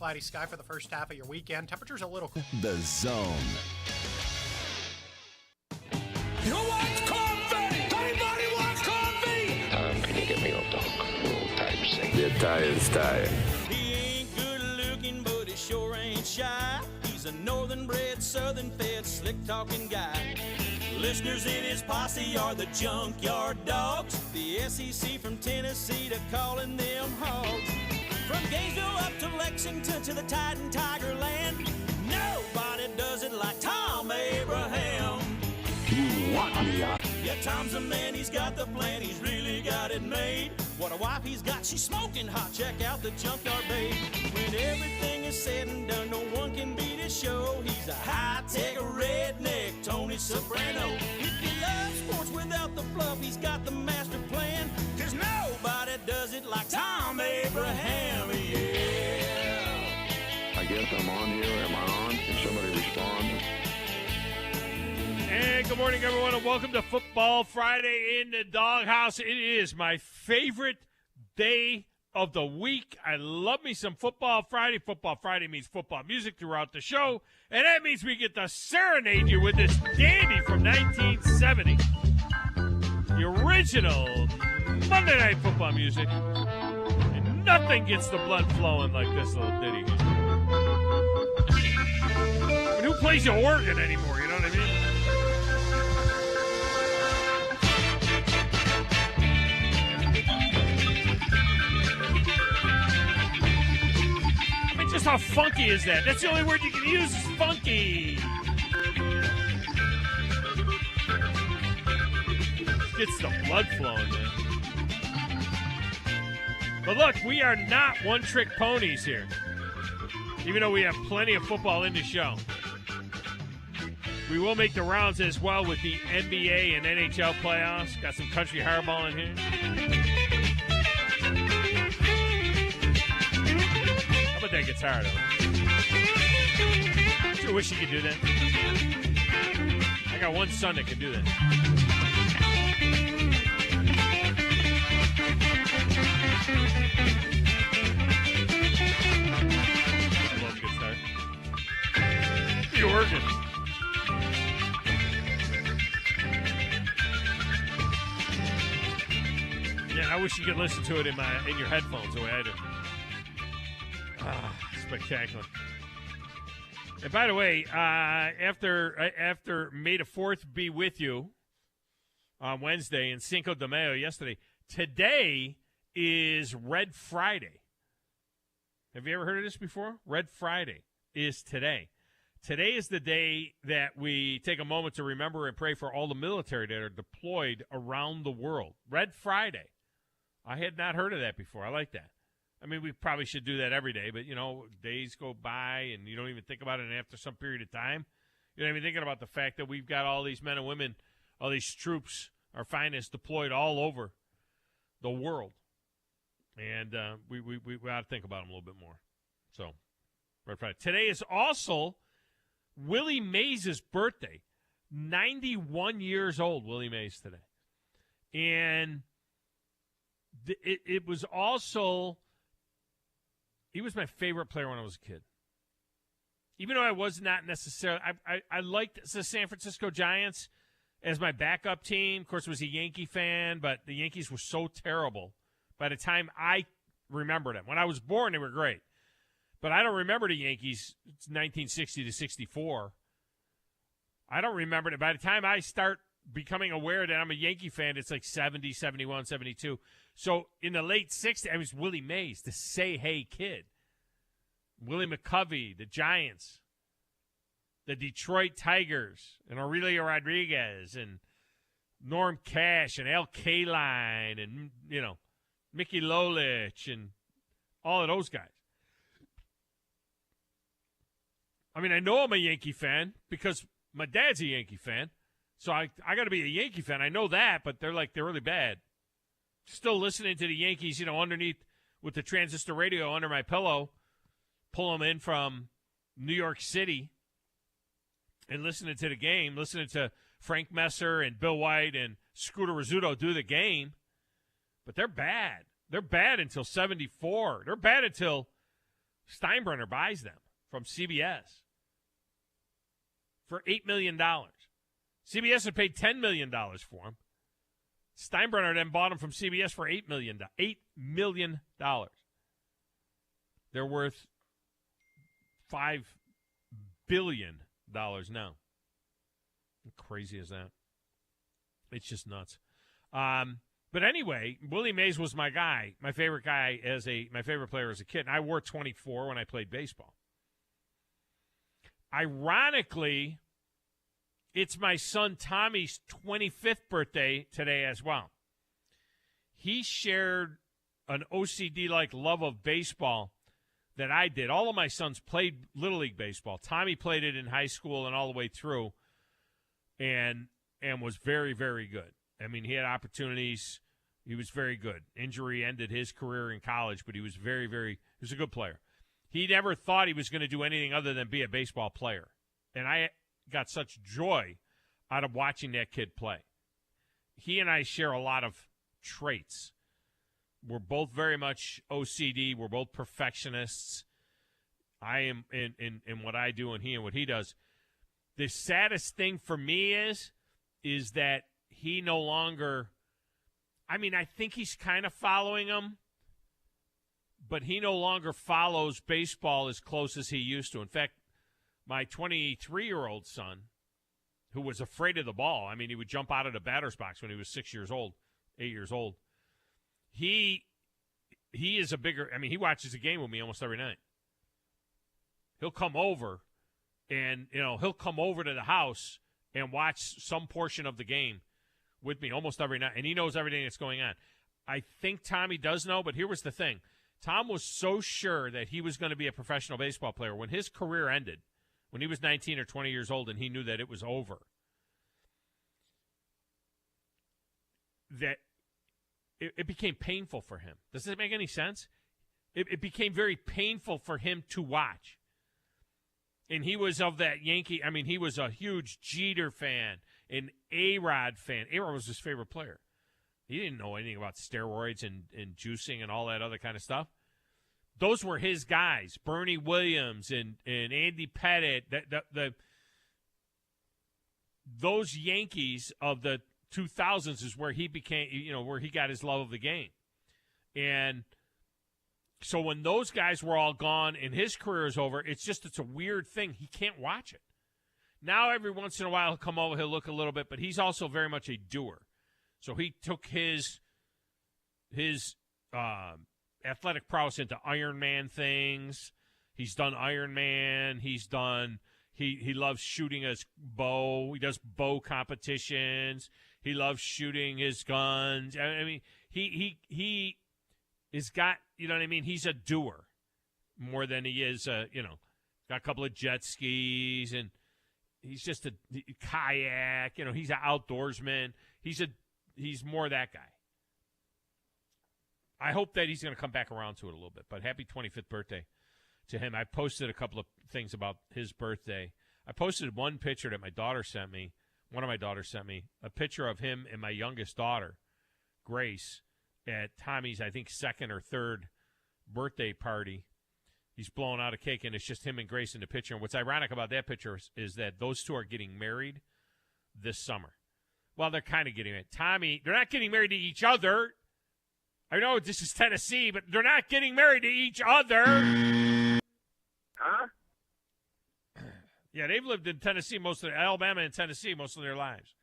cloudy sky for the first half of your weekend. Temperatures a little cool. The Zone. You want coffee? Anybody want coffee? Tom, can you get me a dog? Roll type safe. The Italian's tired. He ain't good looking, but he sure ain't shy. He's a northern-bred, southern-fed, slick-talking guy. Listeners in his posse are the junkyard dogs. The SEC from Tennessee to calling them hogs. From Gainesville up to Lexington to the Titan Tiger Land. Nobody does it like Thom Abraham. You want me? Yeah, Tom's a man, he's got the plan, he's really got it made. What a wife he's got, she's smoking hot, check out the junkyard babe. When everything is said and done, no one can beat his show. He's a high-tech redneck, Tony Soprano. If you love sports without the fluff, he's got the master plan. Cause nobody does it like Thom Abraham, yeah. I guess I'm on here. Am I on? Can somebody respond? And good morning, everyone, and welcome to Football Friday in the Doghouse. It is my favorite day of the week. I love me some Football Friday. Football Friday means football music throughout the show, and that means we get to serenade you with this dandy from 1970. The original Monday Night Football music. And nothing gets the blood flowing like this little ditty. I mean, who plays the organ anymore, you know what I mean? Just how funky is that? That's the only word you can use is funky. Gets the blood flowing, man. But look, we are not one-trick ponies here. Even though we have plenty of football in the show. We will make the rounds as well with the NBA and NHL playoffs. Got some country hardball in here. But that gets hard. I sure wish you could do that. I got one son that can do that. I love a good start. You're working. Yeah, I wish you could listen to it in your headphones the way I do. Spectacular. And by the way, after May the 4th be with you on Wednesday and Cinco de Mayo yesterday, today is Red Friday. Have you ever heard of this before? Red Friday is today. Today is the day that we take a moment to remember and pray for all the military that are deployed around the world. Red Friday. I had not heard of that before. I like that. I mean, we probably should do that every day, but, you know, days go by and you don't even think about it, and after some period of time, you're not even thinking about the fact that we've got all these men and women, all these troops, our finest, deployed all over the world. And we ought to think about them a little bit more. So, Red Friday. Today is also Willie Mays' birthday. 91 years old, Willie Mays today. And it was also... He was my favorite player when I was a kid. Even though I was not necessarily – I liked the San Francisco Giants as my backup team. Of course, I was a Yankee fan, but the Yankees were so terrible by the time I remembered them. When I was born, they were great. But I don't remember the Yankees 1960 to 64. I don't remember it. By the time I start becoming aware that I'm a Yankee fan, it's like 70, 71, 72. So in the late 60s, I was Willie Mays, the say-hey kid. Willie McCovey, the Giants, the Detroit Tigers, and Aurelio Rodriguez, and Norm Cash, and Al Kaline, and, you know, Mickey Lolich, and all of those guys. I mean, I know I'm a Yankee fan because my dad's a Yankee fan. So I got to be a Yankee fan. I know that, but they're really bad. Still listening to the Yankees, you know, underneath with the transistor radio under my pillow, pull them in from New York City and listening to the game, listening to Frank Messer and Bill White and Scooter Rizzuto do the game. But they're bad. They're bad until 74. They're bad until Steinbrenner buys them from CBS for $8 million. CBS had paid $10 million for them. Steinbrenner then bought them from CBS for $8 million. $8 million. They're worth $5 billion now. How crazy is that? It's just nuts. But anyway, Willie Mays was my guy, my favorite player as a kid. And I wore 24 when I played baseball. Ironically, it's my son Tommy's 25th birthday today as well. He shared an OCD-like love of baseball that I did. All of my sons played Little League baseball. Tommy played it in high school and all the way through, and was very, very good. I mean, he had opportunities. He was very good. Injury ended his career in college, but he was he was a good player. He never thought he was going to do anything other than be a baseball player. And I got such joy out of watching that kid play. He and I share a lot of traits. We're both very much OCD. We're both perfectionists. I am in what I do and he in what he does. The saddest thing for me is that he no longer, I mean, I think he's kind of following him, but he no longer follows baseball as close as he used to. In fact, my 23-year-old son, who was afraid of the ball, I mean, he would jump out of the batter's box when he was 8 years old. He is a bigger, I mean, he watches a game with me almost every night. He'll come over and, he'll come over to the house and watch some portion of the game with me almost every night, and he knows everything that's going on. I think Tommy does know, but here was the thing. Tom was so sure that he was going to be a professional baseball player when his career ended, when he was 19 or 20 years old and he knew that it was over, that it became painful for him. Does that make any sense? It became very painful for him to watch. And he was of that Yankee. I mean, he was a huge Jeter fan, an A-Rod fan. A-Rod was his favorite player. He didn't know anything about steroids and juicing and all that other kind of stuff. Those were his guys, Bernie Williams and Andy Pettitte. Those Yankees of the 2000s is where he became, where he got his love of the game. And so when those guys were all gone and his career is over, it's a weird thing. He can't watch it. Now every once in a while he'll come over, he'll look a little bit, but he's also very much a doer. So he took his athletic prowess into Ironman things. He's done Ironman. He loves shooting his bow. He does bow competitions. He loves shooting his guns. I mean, he is got, you know what I mean? He's a doer more than he is, got a couple of jet skis, and he's just a kayak. He's an outdoorsman. He's more that guy. I hope that he's going to come back around to it a little bit. But happy 25th birthday to him. I posted a couple of things about his birthday. I posted one picture that my daughter sent me. One of my daughters sent me a picture of him and my youngest daughter, Grace, at Tommy's, I think, second or third birthday party. He's blowing out a cake, and it's just him and Grace in the picture. And what's ironic about that picture is that those two are getting married this summer. Well, they're kind of getting married. Tommy, they're not getting married to each other. I know this is Tennessee, but they're not getting married to each other. Huh? Yeah, they've lived in Tennessee, Alabama and Tennessee most of their lives.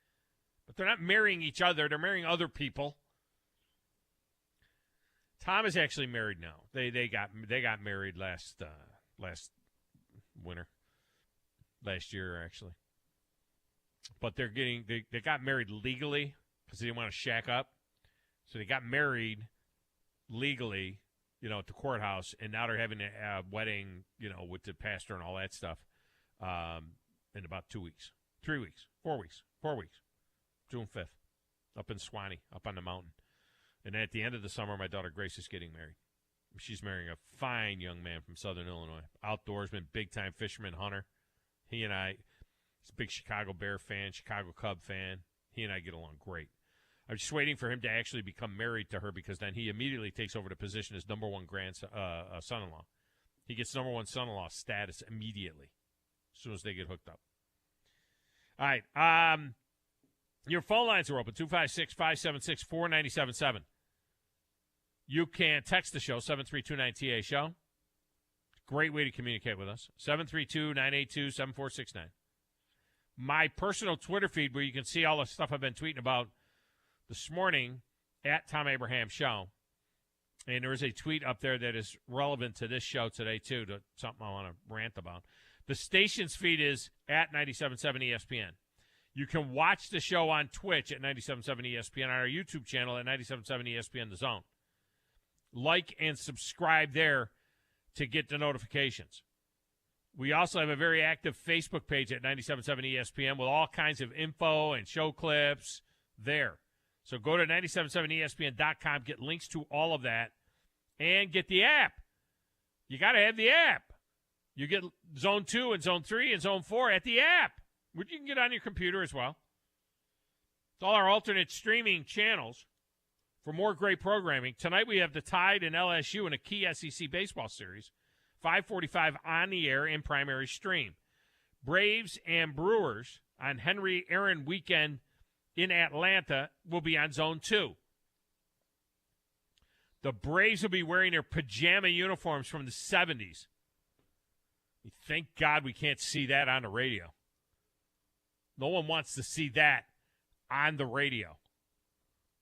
But they're not marrying each other. They're marrying other people. Tom is actually married now. They got married last winter. Last year, actually. But they got married legally because they didn't want to shack up. So they got married legally, at the courthouse, and now they're having a wedding, with the pastor and all that stuff in about 2 weeks, 3 weeks, 4 weeks, June 5th, up in Swanee, up on the mountain. And at the end of the summer, my daughter Grace is getting married. She's marrying a fine young man from Southern Illinois, outdoorsman, big-time fisherman, hunter. He and I, he's a big Chicago Bear fan, Chicago Cub fan. He and I get along great. I'm just waiting for him to actually become married to her because then he immediately takes over the position as number one son-in-law. He gets number one son-in-law status immediately as soon as they get hooked up. All right. Your phone lines are open, 256-576-4977. You can text the show, 732-9TA show. Great way to communicate with us, 732-982-7469. My personal Twitter feed, where you can see all the stuff I've been tweeting about this morning, at Thom Abraham Show. And there is a tweet up there that is relevant to this show today, too, to something I want to rant about. The station's feed is at 97.7 ESPN. You can watch the show on Twitch at 97.7 ESPN, on our YouTube channel at 97.7 ESPN The Zone. Like and subscribe there to get the notifications. We also have a very active Facebook page at 97.7 ESPN with all kinds of info and show clips there. So go to 977ESPN.com, get links to all of that, and get the app. You got to have the app. You get Zone 2 and Zone 3 and Zone 4 at the app, which you can get on your computer as well. It's all our alternate streaming channels for more great programming. Tonight we have the Tide and LSU in a key SEC baseball series, 5:45 on the air in primary stream. Braves and Brewers on Henry Aaron weekend in Atlanta will be on Zone 2. The Braves will be wearing their pajama uniforms from the 70s. Thank God we can't see that on the radio. No one wants to see that on the radio.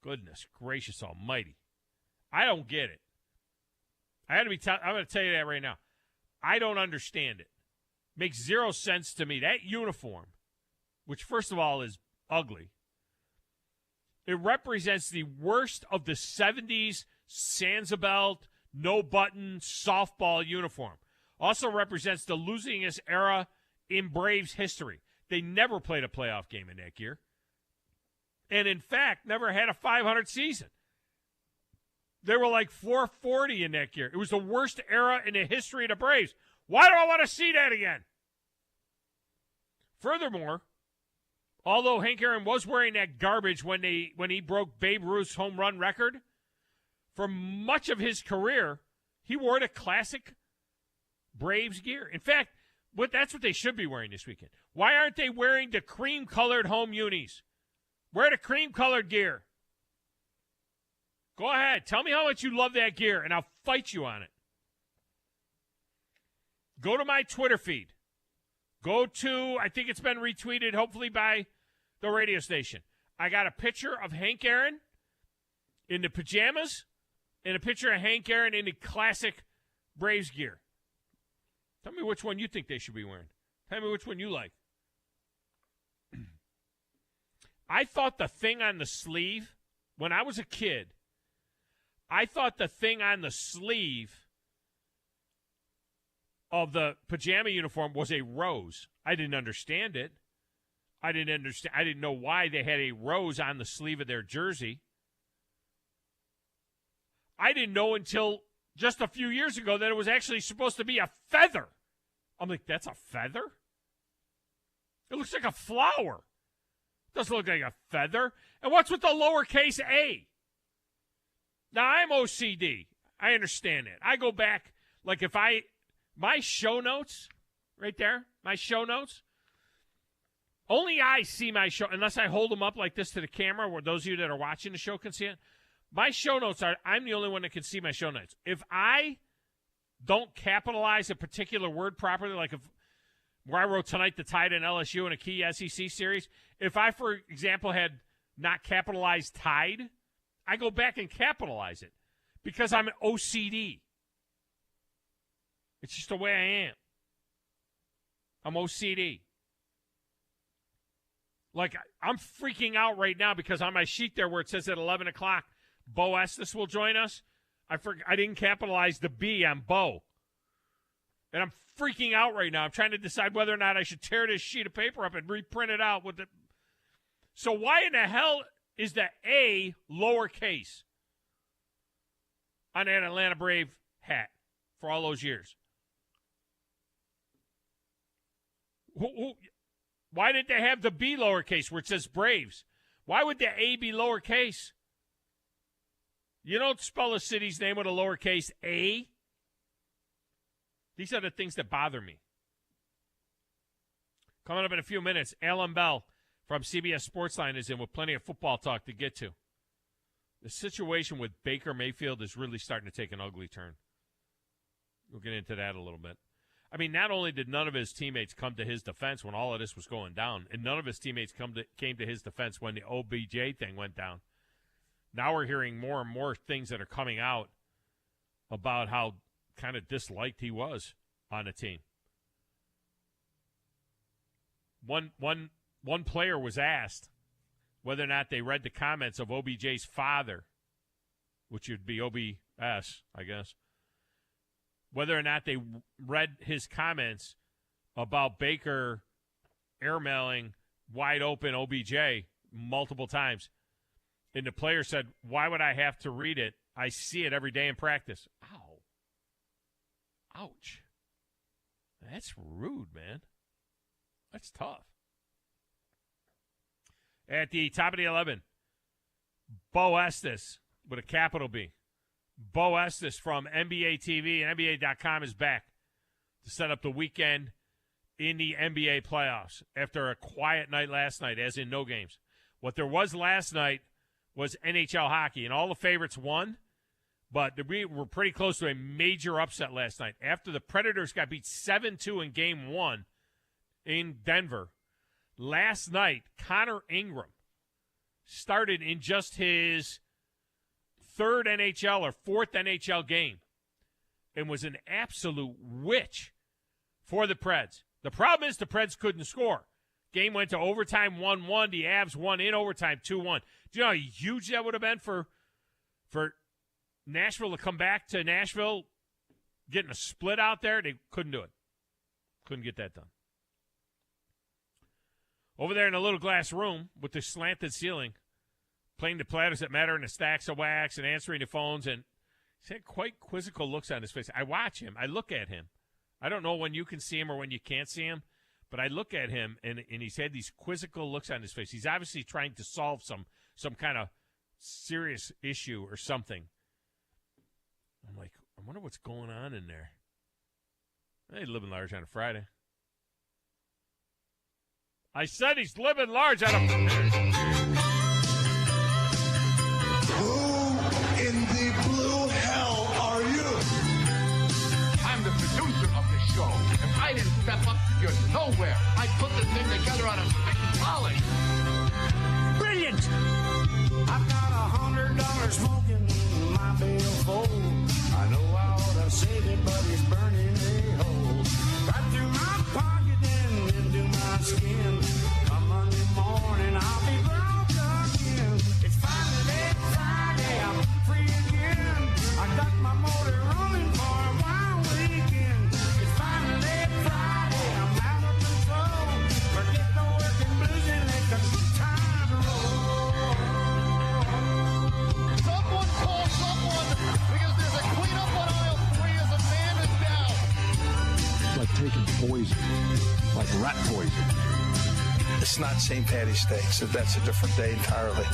Goodness gracious almighty. I don't get it. I'm going to tell you that right now. I don't understand it. Makes zero sense to me. That uniform, which first of all is ugly, it represents the worst of the 70s Sansa no-button softball uniform. Also represents the losingest era in Braves history. They never played a playoff game in that gear. And, in fact, never had a 500 season. They were like 440 in that gear. It was the worst era in the history of the Braves. Why do I want to see that again? Furthermore, although Hank Aaron was wearing that garbage when he broke Babe Ruth's home run record, for much of his career, he wore the classic Braves gear. In fact, that's what they should be wearing this weekend. Why aren't they wearing the cream-colored home unis? Wear the cream-colored gear. Go ahead. Tell me how much you love that gear, and I'll fight you on it. Go to my Twitter feed. Go to, I think it's been retweeted, hopefully by the radio station. I got a picture of Hank Aaron in the pajamas and a picture of Hank Aaron in the classic Braves gear. Tell me which one you think they should be wearing. Tell me which one you like. I thought the thing on the sleeve, when I was a kid, I thought the thing on the sleeve of the pajama uniform was a rose. I didn't understand it. I didn't know why they had a rose on the sleeve of their jersey. I didn't know until just a few years ago that it was actually supposed to be a feather. I'm like, that's a feather? It looks like a flower. It doesn't look like a feather. And what's with the lowercase a? Now, I'm OCD. I understand it. I go back, like my show notes, right there, my show notes, only I see my show, unless I hold them up like this to the camera, where those of you that are watching the show can see it. My show notes I'm the only one that can see my show notes. If I don't capitalize a particular word properly, like where I wrote tonight, the Tide and LSU in a key SEC series, if I, for example, had not capitalized Tide, I go back and capitalize it because I'm an OCD. It's just the way I am. I'm OCD. Like, I'm freaking out right now because on my sheet there where it says at 11 o'clock, Beau Estes will join us. I didn't capitalize the B on Beau. And I'm freaking out right now. I'm trying to decide whether or not I should tear this sheet of paper up and reprint it out with it. So why in the hell is the A lowercase on that Atlanta Brave hat for all those years? Why did they have the B lowercase where it says Braves? Why would the A be lowercase? You don't spell a city's name with a lowercase a. These are the things that bother me. Coming up in a few minutes, Allan Bell from CBS Sportsline is in with plenty of football talk to get to. The situation with Baker Mayfield is really starting to take an ugly turn. We'll get into that a little bit. I mean, not only did none of his teammates come to his defense when all of this was going down, and none of his teammates came to his defense when the OBJ thing went down. Now we're hearing more and more things that are coming out about how kind of disliked he was on the team. One player was asked whether or not they read the comments of OBJ's father, which would be OBS, I guess, whether or not they read his comments about Baker airmailing wide open OBJ multiple times. And the player said, "Why would I have to read it? I see it every day in practice." Ow. Ouch. That's rude, man. That's tough. At the top of the 11, Beau Estes with a capital B. Beau Estes from NBATV and NBA.com is back to set up the weekend in the NBA playoffs after a quiet night last night, as in no games. What there was last night was NHL hockey, and all the favorites won, but we were pretty close to a major upset last night. After the Predators got beat 7-2 in Game 1 in Denver, last night, Connor Ingram started in just his third NHL or fourth NHL game and was an absolute witch for the Preds. The problem is the Preds couldn't score. Game went to overtime 1-1. The Avs won in overtime 2-1. Do you know how huge that would have been for Nashville to come back to Nashville, getting a split out there? They couldn't do it. Couldn't get that done. Over there in a little glass room with the slanted ceiling, playing the platters that matter and the stacks of wax and answering the phones, and he's had quite quizzical looks on his face. I watch him. I look at him. I don't know when you can see him or when you can't see him, but I look at him, and he's had these quizzical looks on his face. He's obviously trying to solve some kind of serious issue or something. I'm like, I wonder what's going on in there. He's living large on a Friday. I said he's living large on a Who in the blue hell are you? I'm the producer of the show. If I didn't step up, you're nowhere. I put the thing together on a stick and polish. Brilliant! I've got $100 smoking in my billfold. I know I ought to save it, but it's burning a hole. Right through my pocket and into my skin. Come Monday morning, I'll be broke again. It's finally Friday, I'm free again. I got my motor running for a wild weekend. It's finally Friday, I'm out of control. Forget the working blues and let the good time roll. Someone call someone because there's a cleanup on aisle 3 as a man is down. It's like taking poison, like rat poison. It's not St. Patty's Day, so that's a different day entirely.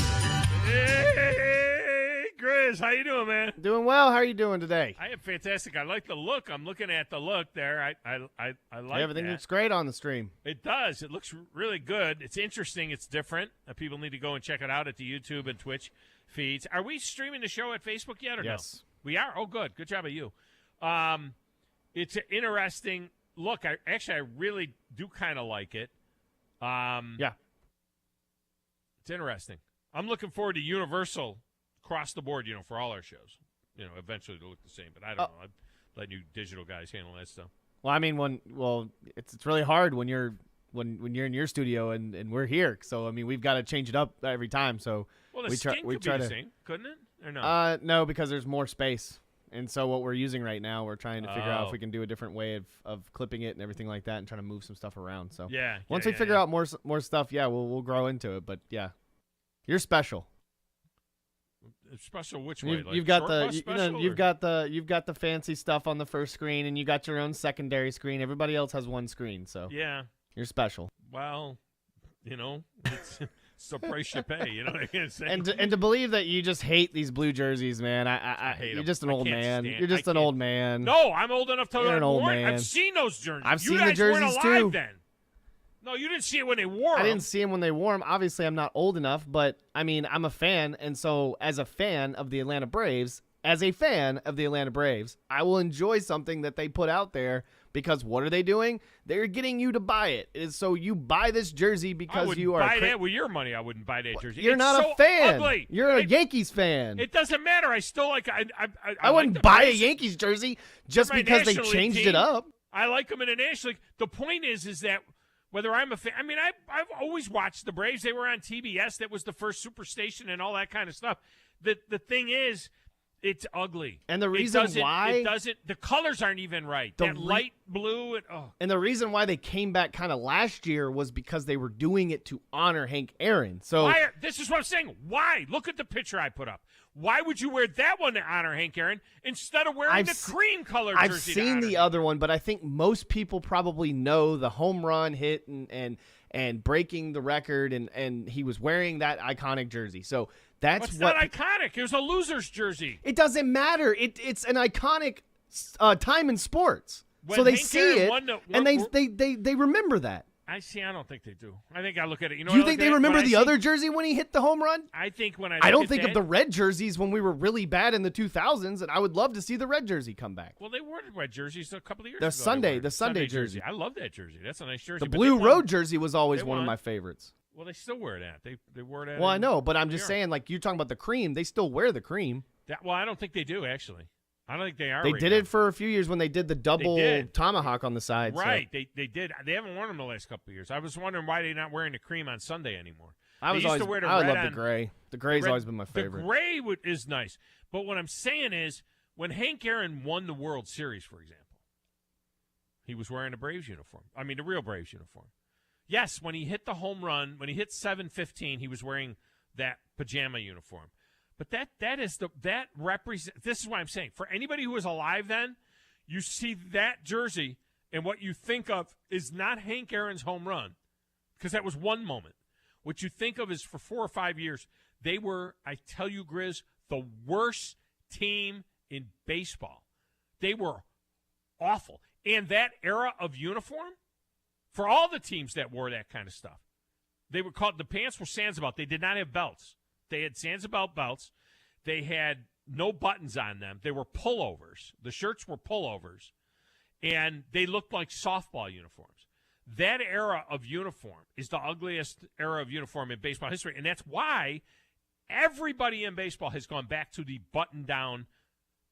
Hey, Grizz, how you doing, man? Doing well. How are you doing today? I am fantastic. I like the look. I'm looking at the look there. I like Everything that. looks great on the stream. It does. It looks really good. It's interesting. It's different. People need to go and check it out at the YouTube and Twitch feeds. Are we streaming the show at Facebook yet or Yes. no? We are? Oh, good. Good job of you. It's an interesting look. I really do kind of like it. Yeah. It's interesting. I'm looking forward to universal across the board, for all our shows. Eventually to look the same, but I don't know. I'm letting you digital guys handle that stuff. Well, I mean, it's really hard when you're in your studio and we're here. So I mean, we've got to change it up every time. So Well, the we skin we could try be the to. same, couldn't it? Or no? No, because there's more space. And so what we're using right now, we're trying to figure out Oh. if we can do a different way of clipping it and everything like that, and trying to move some stuff around. So Yeah. once we figure out more stuff, yeah, we'll grow into it. But yeah, you're special. It's special which way? You've got the you've got the fancy stuff on the first screen, and you got your own secondary screen. Everybody else has one screen, so Yeah. you're special. Well, it's It's the price you pay. You know what I'm saying? And to believe that you just hate these blue jerseys, man. I hate you're them. just an I old can't man. stand- You're just I an can't- old man. No, I'm old enough to You're an old man. I've seen those jerseys. I've You seen the guys weren't jerseys, alive too. then. No, you didn't see it when they wore I them. didn't see them when they wore them. Obviously, I'm not old enough, but I mean, I'm a fan, and so as a fan of the Atlanta Braves, I will enjoy something that they put out there because what are they doing? They're getting you to buy it. And so you buy this jersey because you are. I wouldn't buy that with your money. I wouldn't buy that jersey. You're It's not so a fan. Ugly. You're a Yankees fan. It doesn't matter. I still like. I I wouldn't like the buy a Braves. Yankees jersey just They're my because they National League changed team. it up. I like them in the National League. The point is that whether I'm a fan, I mean, I've always watched the Braves. They were on TBS. That was the first superstation and all that kind of stuff. The thing is, it's ugly. And the reason why the colors aren't even right. That light blue and the reason why they came back kind of last year was because they were doing it to honor Hank Aaron. So this is what I'm saying. Why? Look at the picture I put up. Why would you wear that one to honor Hank Aaron instead of wearing the cream color jersey? I've seen the other one, but I think most people probably know the home run hit and breaking the record, and he was wearing that iconic jersey. So that's it's not iconic. It was a loser's jersey. It doesn't matter. It's an iconic time in sports. When so they Hank see Aaron it, and they remember that. I don't think they do. I think I look at it. You know, Do you think they remember the other jersey when he hit the home run? I think when I don't think of the red jerseys when we were really bad in the 2000s, and I would love to see the red jersey come back. Well, they wore red jerseys a couple of years the ago. The Sunday jersey. I love that jersey. That's a nice jersey. The blue road jersey was always one of my favorites. Well, they still wear that. They wore that. Well, I know, but I'm just saying, like, you're talking about the cream. They still wear the cream. Well, I don't think they do, actually. I don't think they are. They did it for a few years when they did the double tomahawk on the side. Right. So. They did. They haven't worn them the last couple of years. I was wondering why they're not wearing the cream on Sunday anymore. I love the gray. The gray's always been my favorite. The gray is nice. But what I'm saying is, when Hank Aaron won the World Series, for example, he was wearing a Braves uniform. I mean, the real Braves uniform. Yes, when he hit the home run, when he hit 7-15, he was wearing that pajama uniform. But that represents. This is why I'm saying, for anybody who was alive then, you see that jersey, and what you think of is not Hank Aaron's home run, because that was one moment. What you think of is for 4 or 5 years, they were, I tell you, Grizz, the worst team in baseball. They were awful. And that era of uniform, for all the teams that wore that kind of stuff, they were called, the pants were Sandsabelt. They did not have belts. They had Sandsabelt belts. They had no buttons on them. They were pullovers. The shirts were pullovers. And they looked like softball uniforms. That era of uniform is the ugliest era of uniform in baseball history. And that's why everybody in baseball has gone back to the button-down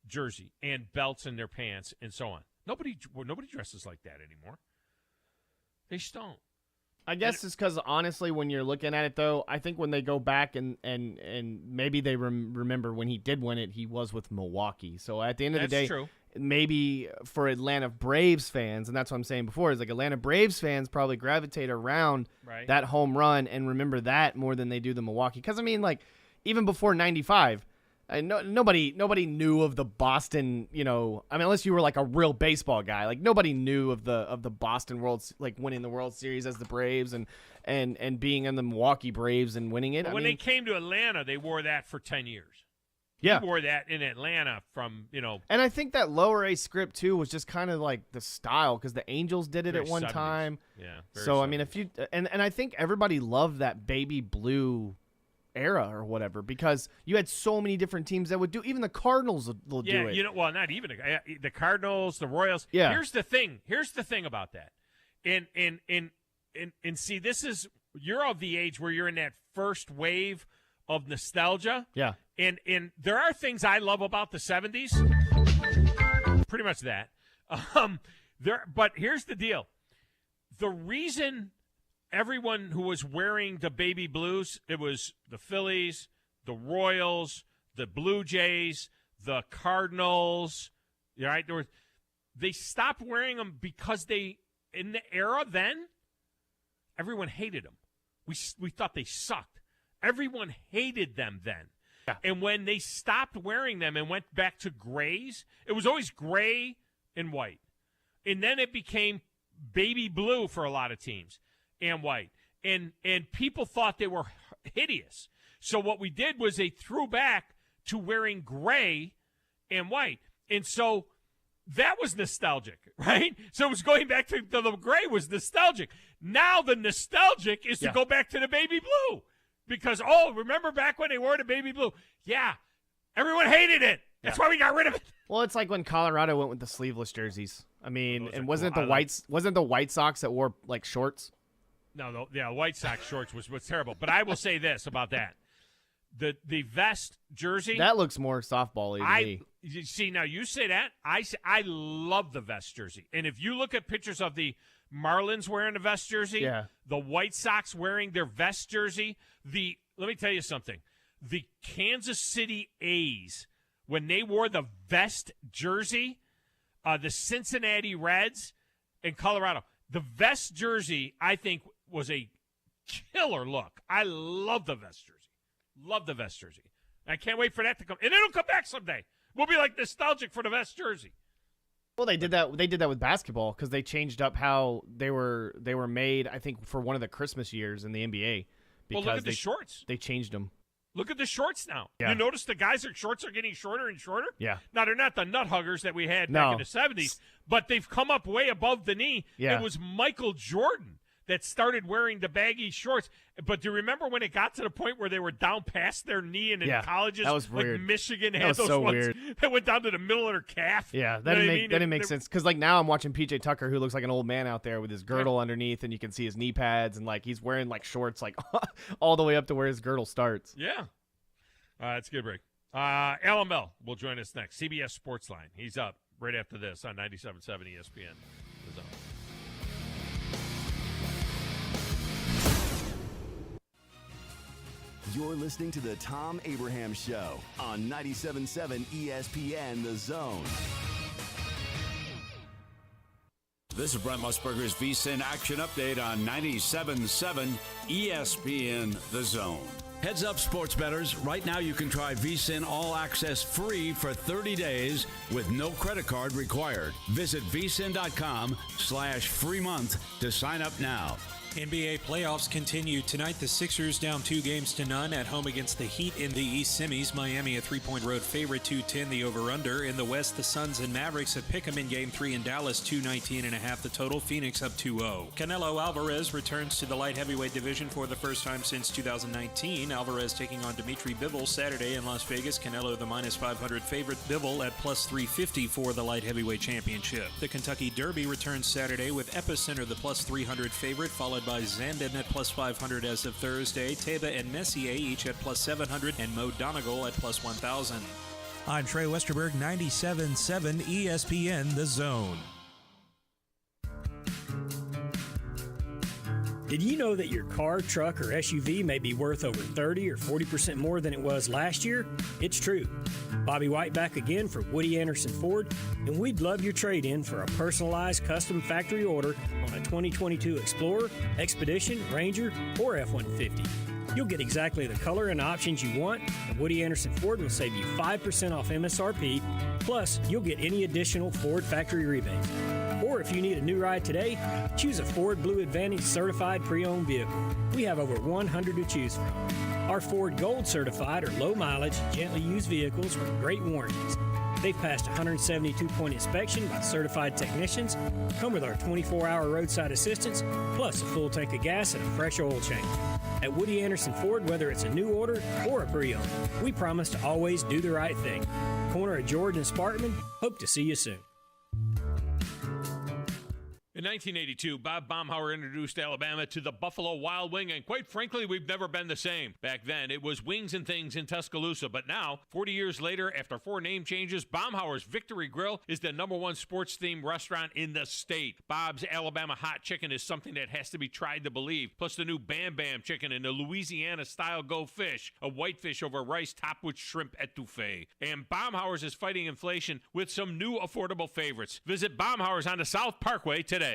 jersey and belts in their pants and so on. Nobody dresses like that anymore. They just don't. I guess it's because, honestly, when you're looking at it, though, I think when they go back and maybe they remember when he did win it, he was with Milwaukee. So at the end of the day, true. Maybe for Atlanta Braves fans, and that's what I'm saying before, is like Atlanta Braves fans probably gravitate around that home run and remember that more than they do the Milwaukee. Because, I mean, like, even before 95, nobody knew of the Boston, I mean, unless you were like a real baseball guy, like nobody knew of the Boston like winning the World Series as the Braves and being in the Milwaukee Braves and winning it. When they came to Atlanta, they wore that for 10 years. Yeah. He wore that in Atlanta from, And I think that lower A script, too, was just kind of like the style because the Angels did it at one 70s. time. Yeah. So, 70s. I mean, if you and I think everybody loved that baby blue era or whatever because you had so many different teams that would do. Even the Cardinals will do it. Yeah, well, not even the Cardinals, the Royals. Yeah. Here's the thing about that. And see, this is, you're of the age where you're in that first wave of nostalgia. Yeah. And there are things I love about the 70s. Pretty much that. But here's the deal. The reason everyone who was wearing the baby blues, it was the Phillies, the Royals, the Blue Jays, the Cardinals, right? They stopped wearing them because in the era then, everyone hated them. We thought they sucked. Everyone hated them then. Yeah. And when they stopped wearing them and went back to grays, it was always gray and white. And then it became baby blue for a lot of teams and white. And people thought they were hideous. So what we did was they threw back to wearing gray and white. And so that was nostalgic, right? So it was going back to the gray was nostalgic. Now the nostalgic is to go back to the baby blue. Because, remember back when they wore the baby blue? Yeah, everyone hated it. That's why we got rid of it. Well, it's like when Colorado went with the sleeveless jerseys. I mean, and wasn't the White Sox that wore like shorts? No, White Sox shorts was terrible. But I will say this about that: the vest jersey that looks more softball-y to me. You see, now you say that I love the vest jersey, and if you look at pictures of the Marlins wearing the vest jersey, the White Sox wearing their vest jersey, let me tell you something: the Kansas City A's, when they wore the vest jersey, the Cincinnati Reds, and Colorado, the vest jersey, I think, was a killer look. I love the vest jersey. Love the vest jersey. I can't wait for that to come. And it'll come back someday. We'll be like nostalgic for the vest jersey. Well, they did that. They did that with basketball because they changed up how they were made. I think for one of the Christmas years in the NBA. Because look at the shorts. They changed them. Look at the shorts now. Yeah. You notice the guys' shorts are getting shorter and shorter? Yeah. Now, they're not the nut huggers that we had back in the 70s, but they've come up way above the knee. Yeah. It was Michael Jordan that started wearing the baggy shorts. But do you remember when it got to the point where they were down past their knee and in colleges? That was like weird. Michigan had that was those so ones weird. that went down to the middle of their calf. Yeah, that didn't make sense. Because like now I'm watching PJ Tucker, who looks like an old man out there with his girdle underneath, and you can see his knee pads, and like he's wearing like shorts like all the way up to where his girdle starts. Yeah. Let's get a break. Allan Bell will join us next. CBS Sportsline. He's up right after this on 97.7 ESPN. The Zone. You're listening to the Thom Abraham Show on 97.7 ESPN The Zone. This is Brent Musburger's VSiN Action Update on 97.7 ESPN The Zone. Heads up, sports bettors. Right now you can try VSiN All Access free for 30 days with no credit card required. Visit vsin.com/free month to sign up now. NBA playoffs continue tonight. The Sixers down 2-0 at home against the Heat in the East semis. Miami a 3-point road favorite, 210 the over-under. In the West, the Suns and Mavericks at Pick'em in Game 3 in Dallas, 219.5 the total. Phoenix up 2-0. Canelo Alvarez returns to the light heavyweight division for the first time since 2019. Alvarez taking on Dimitri Bivol Saturday in Las Vegas. Canelo the -500 favorite. Bivol at +350 for the light heavyweight championship. The Kentucky Derby returns Saturday with Epicenter the +300 favorite, followed by Zandon at +500 as of Thursday. Teba and Messier each at +700, and Mo Donegal at +1,000. I'm Trey Westerberg, 97.7 ESPN The Zone. Did you know that your car, truck, or SUV may be worth over 30 or 40% more than it was last year? It's true. Bobby White back again for Woody Anderson Ford, and we'd love your trade-in for a personalized custom factory order on a 2022 Explorer, Expedition, Ranger, or F-150. You'll get exactly the color and options you want, and Woody Anderson Ford will save you 5% off MSRP, plus you'll get any additional Ford factory rebates. Or if you need a new ride today, choose a Ford Blue Advantage certified pre-owned vehicle. We have over 100 to choose from. Our Ford Gold certified or low mileage, gently used vehicles with great warranties. They've passed a 172-point inspection by certified technicians, come with our 24-hour roadside assistance, plus a full tank of gas and a fresh oil change. At Woody Anderson Ford, whether it's a new order or a pre-owned, we promise to always do the right thing. Corner of George and Sparkman, hope to see you soon. In 1982, Bob Baumhauer introduced Alabama to the Buffalo Wild Wing, and quite frankly, we've never been the same. Back then, it was Wings and Things in Tuscaloosa, but now, 40 years later, after 4 name changes, Baumhauer's Victory Grill is the #1 sports-themed restaurant in the state. Bob's Alabama Hot Chicken is something that has to be tried to believe, plus the new Bam Bam Chicken and the Louisiana-style Go Fish, a whitefish over rice topped with shrimp etouffee. And Baumhauer's is fighting inflation with some new affordable favorites. Visit Baumhauer's on the South Parkway today.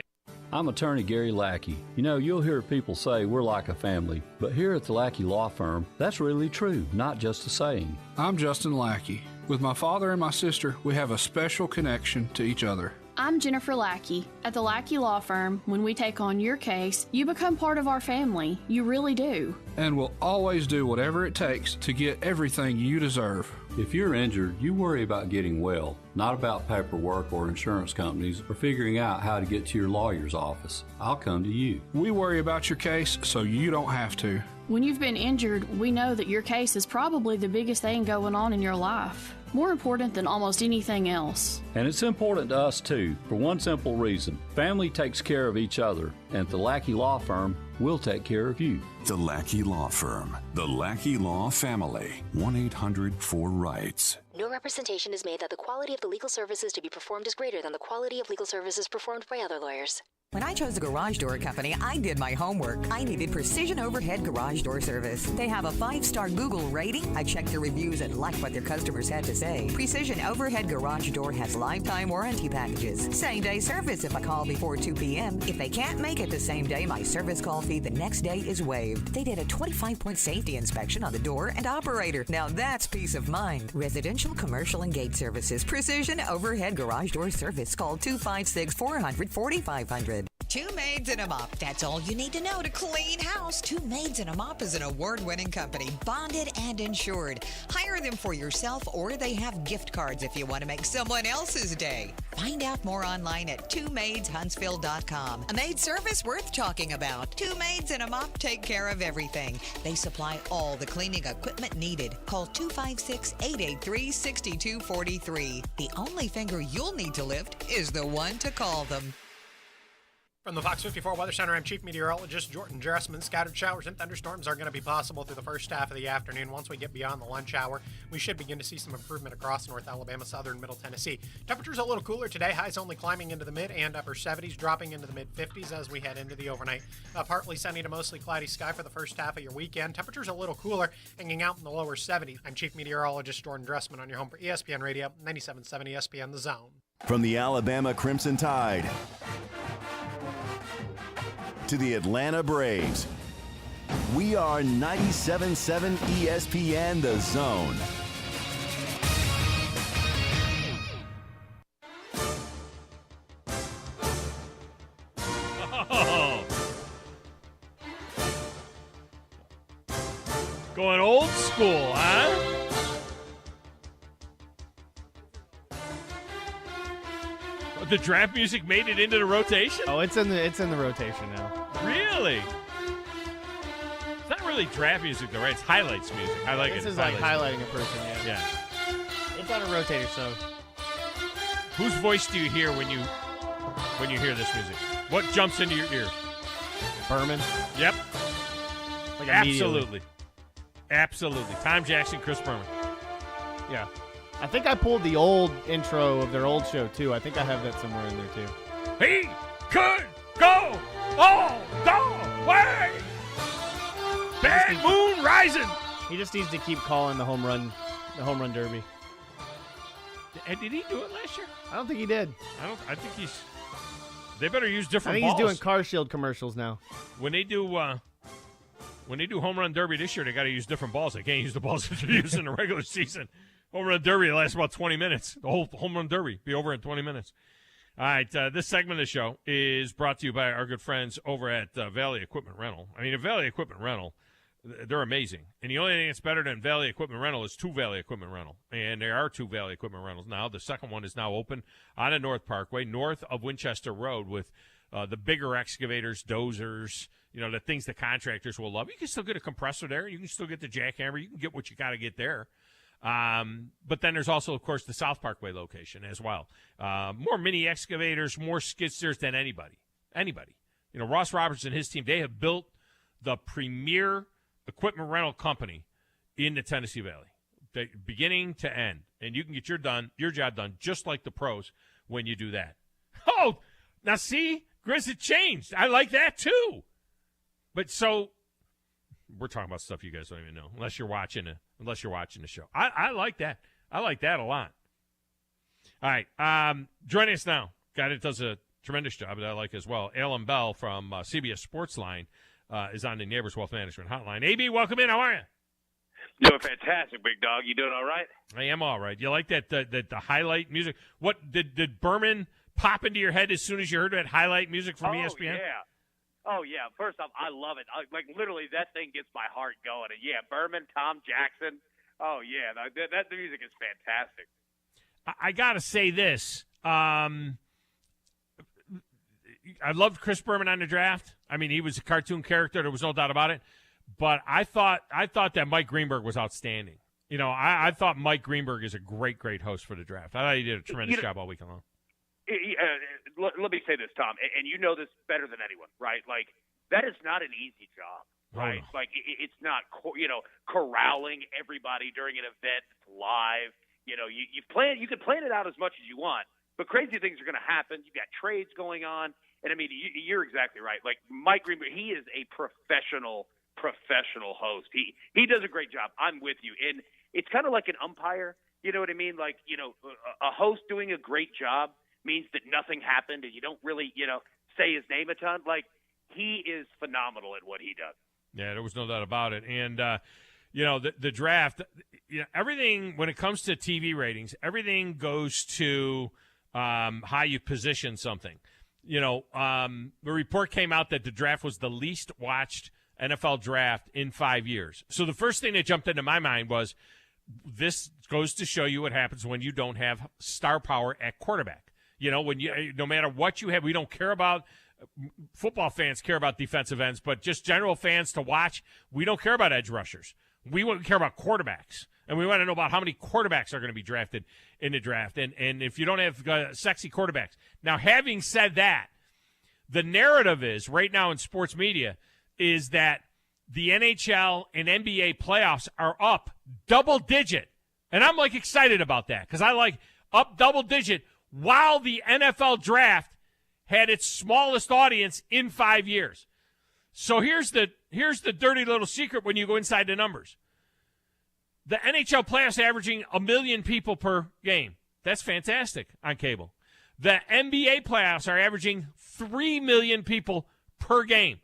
I'm attorney Gary Lackey. You know, you'll hear people say we're like a family, but here at the Lackey Law Firm, that's really true, not just a saying. I'm Justin Lackey. With my father and my sister, we have a special connection to each other. I'm Jennifer Lackey. At the Lackey Law Firm, when we take on your case, you become part of our family. You really do. And we'll always do whatever it takes to get everything you deserve. If you're injured, you worry about getting well, not about paperwork or insurance companies or figuring out how to get to your lawyer's office. I'll come to you. We worry about your case so you don't have to. When you've been injured, we know that your case is probably the biggest thing going on in your life. More important than almost anything else. And it's important to us, too, for one simple reason. Family takes care of each other, and at the Lackey Law Firm, we'll take care of you. The Lackey Law Firm. The Lackey Law Family. 1-800-4RIGHTS. No representation is made that the quality of the legal services to be performed is greater than the quality of legal services performed by other lawyers. When I chose a garage door company, I did my homework. I needed Precision Overhead Garage Door Service. They have a 5-star Google rating. I checked their reviews and liked what their customers had to say. Precision Overhead Garage Door has lifetime warranty packages. Same-day service if I call before 2 p.m. If they can't make it the same day, my service call fee the next day is waived. They did a 25-point safety inspection on the door and operator. Now that's peace of mind. Residential, commercial, and gate services. Precision Overhead Garage Door Service. Call 256-400-4500. Two Maids and a Mop. That's all you need to know to clean house. Two Maids and a Mop is an award-winning company, bonded and insured. Hire them for yourself, or they have gift cards if you want to make someone else's day. Find out more online at twomaidshuntsville.com. A maid service worth talking about. Two Maids and a Mop take care of everything. They supply all the cleaning equipment needed. Call 256-883-6243. The only finger you'll need to lift is the one to call them. From the Fox 54 Weather Center, I'm Chief Meteorologist Jordan Dressman. Scattered showers and thunderstorms are going to be possible through the first half of the afternoon. Once we get beyond the lunch hour, we should begin to see some improvement across North Alabama, southern Middle Tennessee. Temperatures a little cooler today. Highs only climbing into the mid and upper 70s, dropping into the mid-50s as we head into the overnight. Partly sunny to mostly cloudy sky for the first half of your weekend. Temperatures a little cooler, hanging out in the lower 70s. I'm Chief Meteorologist Jordan Dressman on your home for ESPN Radio, 97.7 ESPN The Zone. From the Alabama Crimson Tide to the Atlanta Braves, we are 97.7 ESPN The Zone. Oh. Going old school, huh? The draft music made it into the rotation? Oh, it's in the rotation now. Really? It's not really draft music though, right? It's highlights music. I like it. This is like highlighting a person, yeah. Yeah. It's on a rotator, so. Whose voice do you hear when you hear this music? What jumps into your ear? Berman. Yep. Like absolutely. Absolutely. Tom Jackson, Chris Berman. Yeah. I think I pulled the old intro of their old show, too. I think I have that somewhere in there, too. He could go all the way. Bad moon rising. He just needs to keep calling the home run derby. And did he do it last year? I don't think he did. I think he's. They better use different. I think balls. He's doing Car Shield commercials now. When they do home run derby this year, they got to use different balls. They can't use the balls that they're using in the regular season. Home run derby lasts about 20 minutes. The whole home run derby be over in 20 minutes. All right, this segment of the show is brought to you by our good friends over at Valley Equipment Rental. I mean, at Valley Equipment Rental, they're amazing. And the only thing that's better than Valley Equipment Rental is Two Valley Equipment Rental. And there are Two Valley Equipment Rentals now. The second one is now open on the North Parkway, north of Winchester Road, with the bigger excavators, dozers, the things the contractors will love. You can still get a compressor there. You can still get the jackhammer. You can get what you got to get there. But then there's also, of course, the South Parkway location as well. More mini excavators, more skid steers than anybody. Ross Roberts and his team, they have built the premier equipment rental company in the Tennessee Valley, beginning to end. And you can get your job done just like the pros when you do that. Oh, now see, Grizz, it changed. I like that too. But so we're talking about stuff you guys don't even know unless you're watching the show. I like that. I like that a lot. All right. Joining us now, guy that does a tremendous job that I like as well, Allan Bell from CBS Sportsline is on the Neighbors Wealth Management Hotline. AB, welcome in. How are you? Doing fantastic, big dog. You doing all right? I am all right. You like that the highlight music? What did Berman pop into your head as soon as you heard that highlight music from ESPN? Oh, yeah. First off, I love it. Like, literally, that thing gets my heart going. And, yeah, Berman, Tom Jackson. Oh, yeah. That music is fantastic. I got to say this. I loved Chris Berman on the draft. I mean, he was a cartoon character. There was no doubt about it. But I thought that Mike Greenberg was outstanding. You know, I thought Mike Greenberg is a great, great host for the draft. I thought he did a tremendous job all weekend long. Let me say this, Tom, and you know this better than anyone, right? Like, that is not an easy job, right? Oh. Like, it's not, corralling everybody during an event that's live. You know, you can plan it out as much as you want, but crazy things are going to happen. You've got trades going on, and I mean, you're exactly right. Like, Mike Greenberg, he is a professional host. He does a great job. I'm with you, and it's kind of like an umpire. You know what I mean? Like, a host doing a great job means that nothing happened and you don't really, say his name a ton. Like, he is phenomenal at what he does. Yeah, there was no doubt about it. And, the draft, everything, when it comes to TV ratings, everything goes to how you position something. The report came out that the draft was the least watched NFL draft in 5 years. So the first thing that jumped into my mind was this goes to show you what happens when you don't have star power at quarterback. When no matter what you have, we don't care about football fans care about defensive ends, but just general fans to watch, we don't care about edge rushers. We care about quarterbacks, and we want to know about how many quarterbacks are going to be drafted in the draft. And if you don't have sexy quarterbacks. Now, having said that, the narrative is right now in sports media is that the NHL and NBA playoffs are up double digit. And I'm excited about that because I like up double digit while the NFL draft had its smallest audience in 5 years. So here's the dirty little secret when you go inside the numbers. The NHL playoffs averaging 1 million people per game. That's fantastic on cable. The NBA playoffs are averaging 3 million people per game.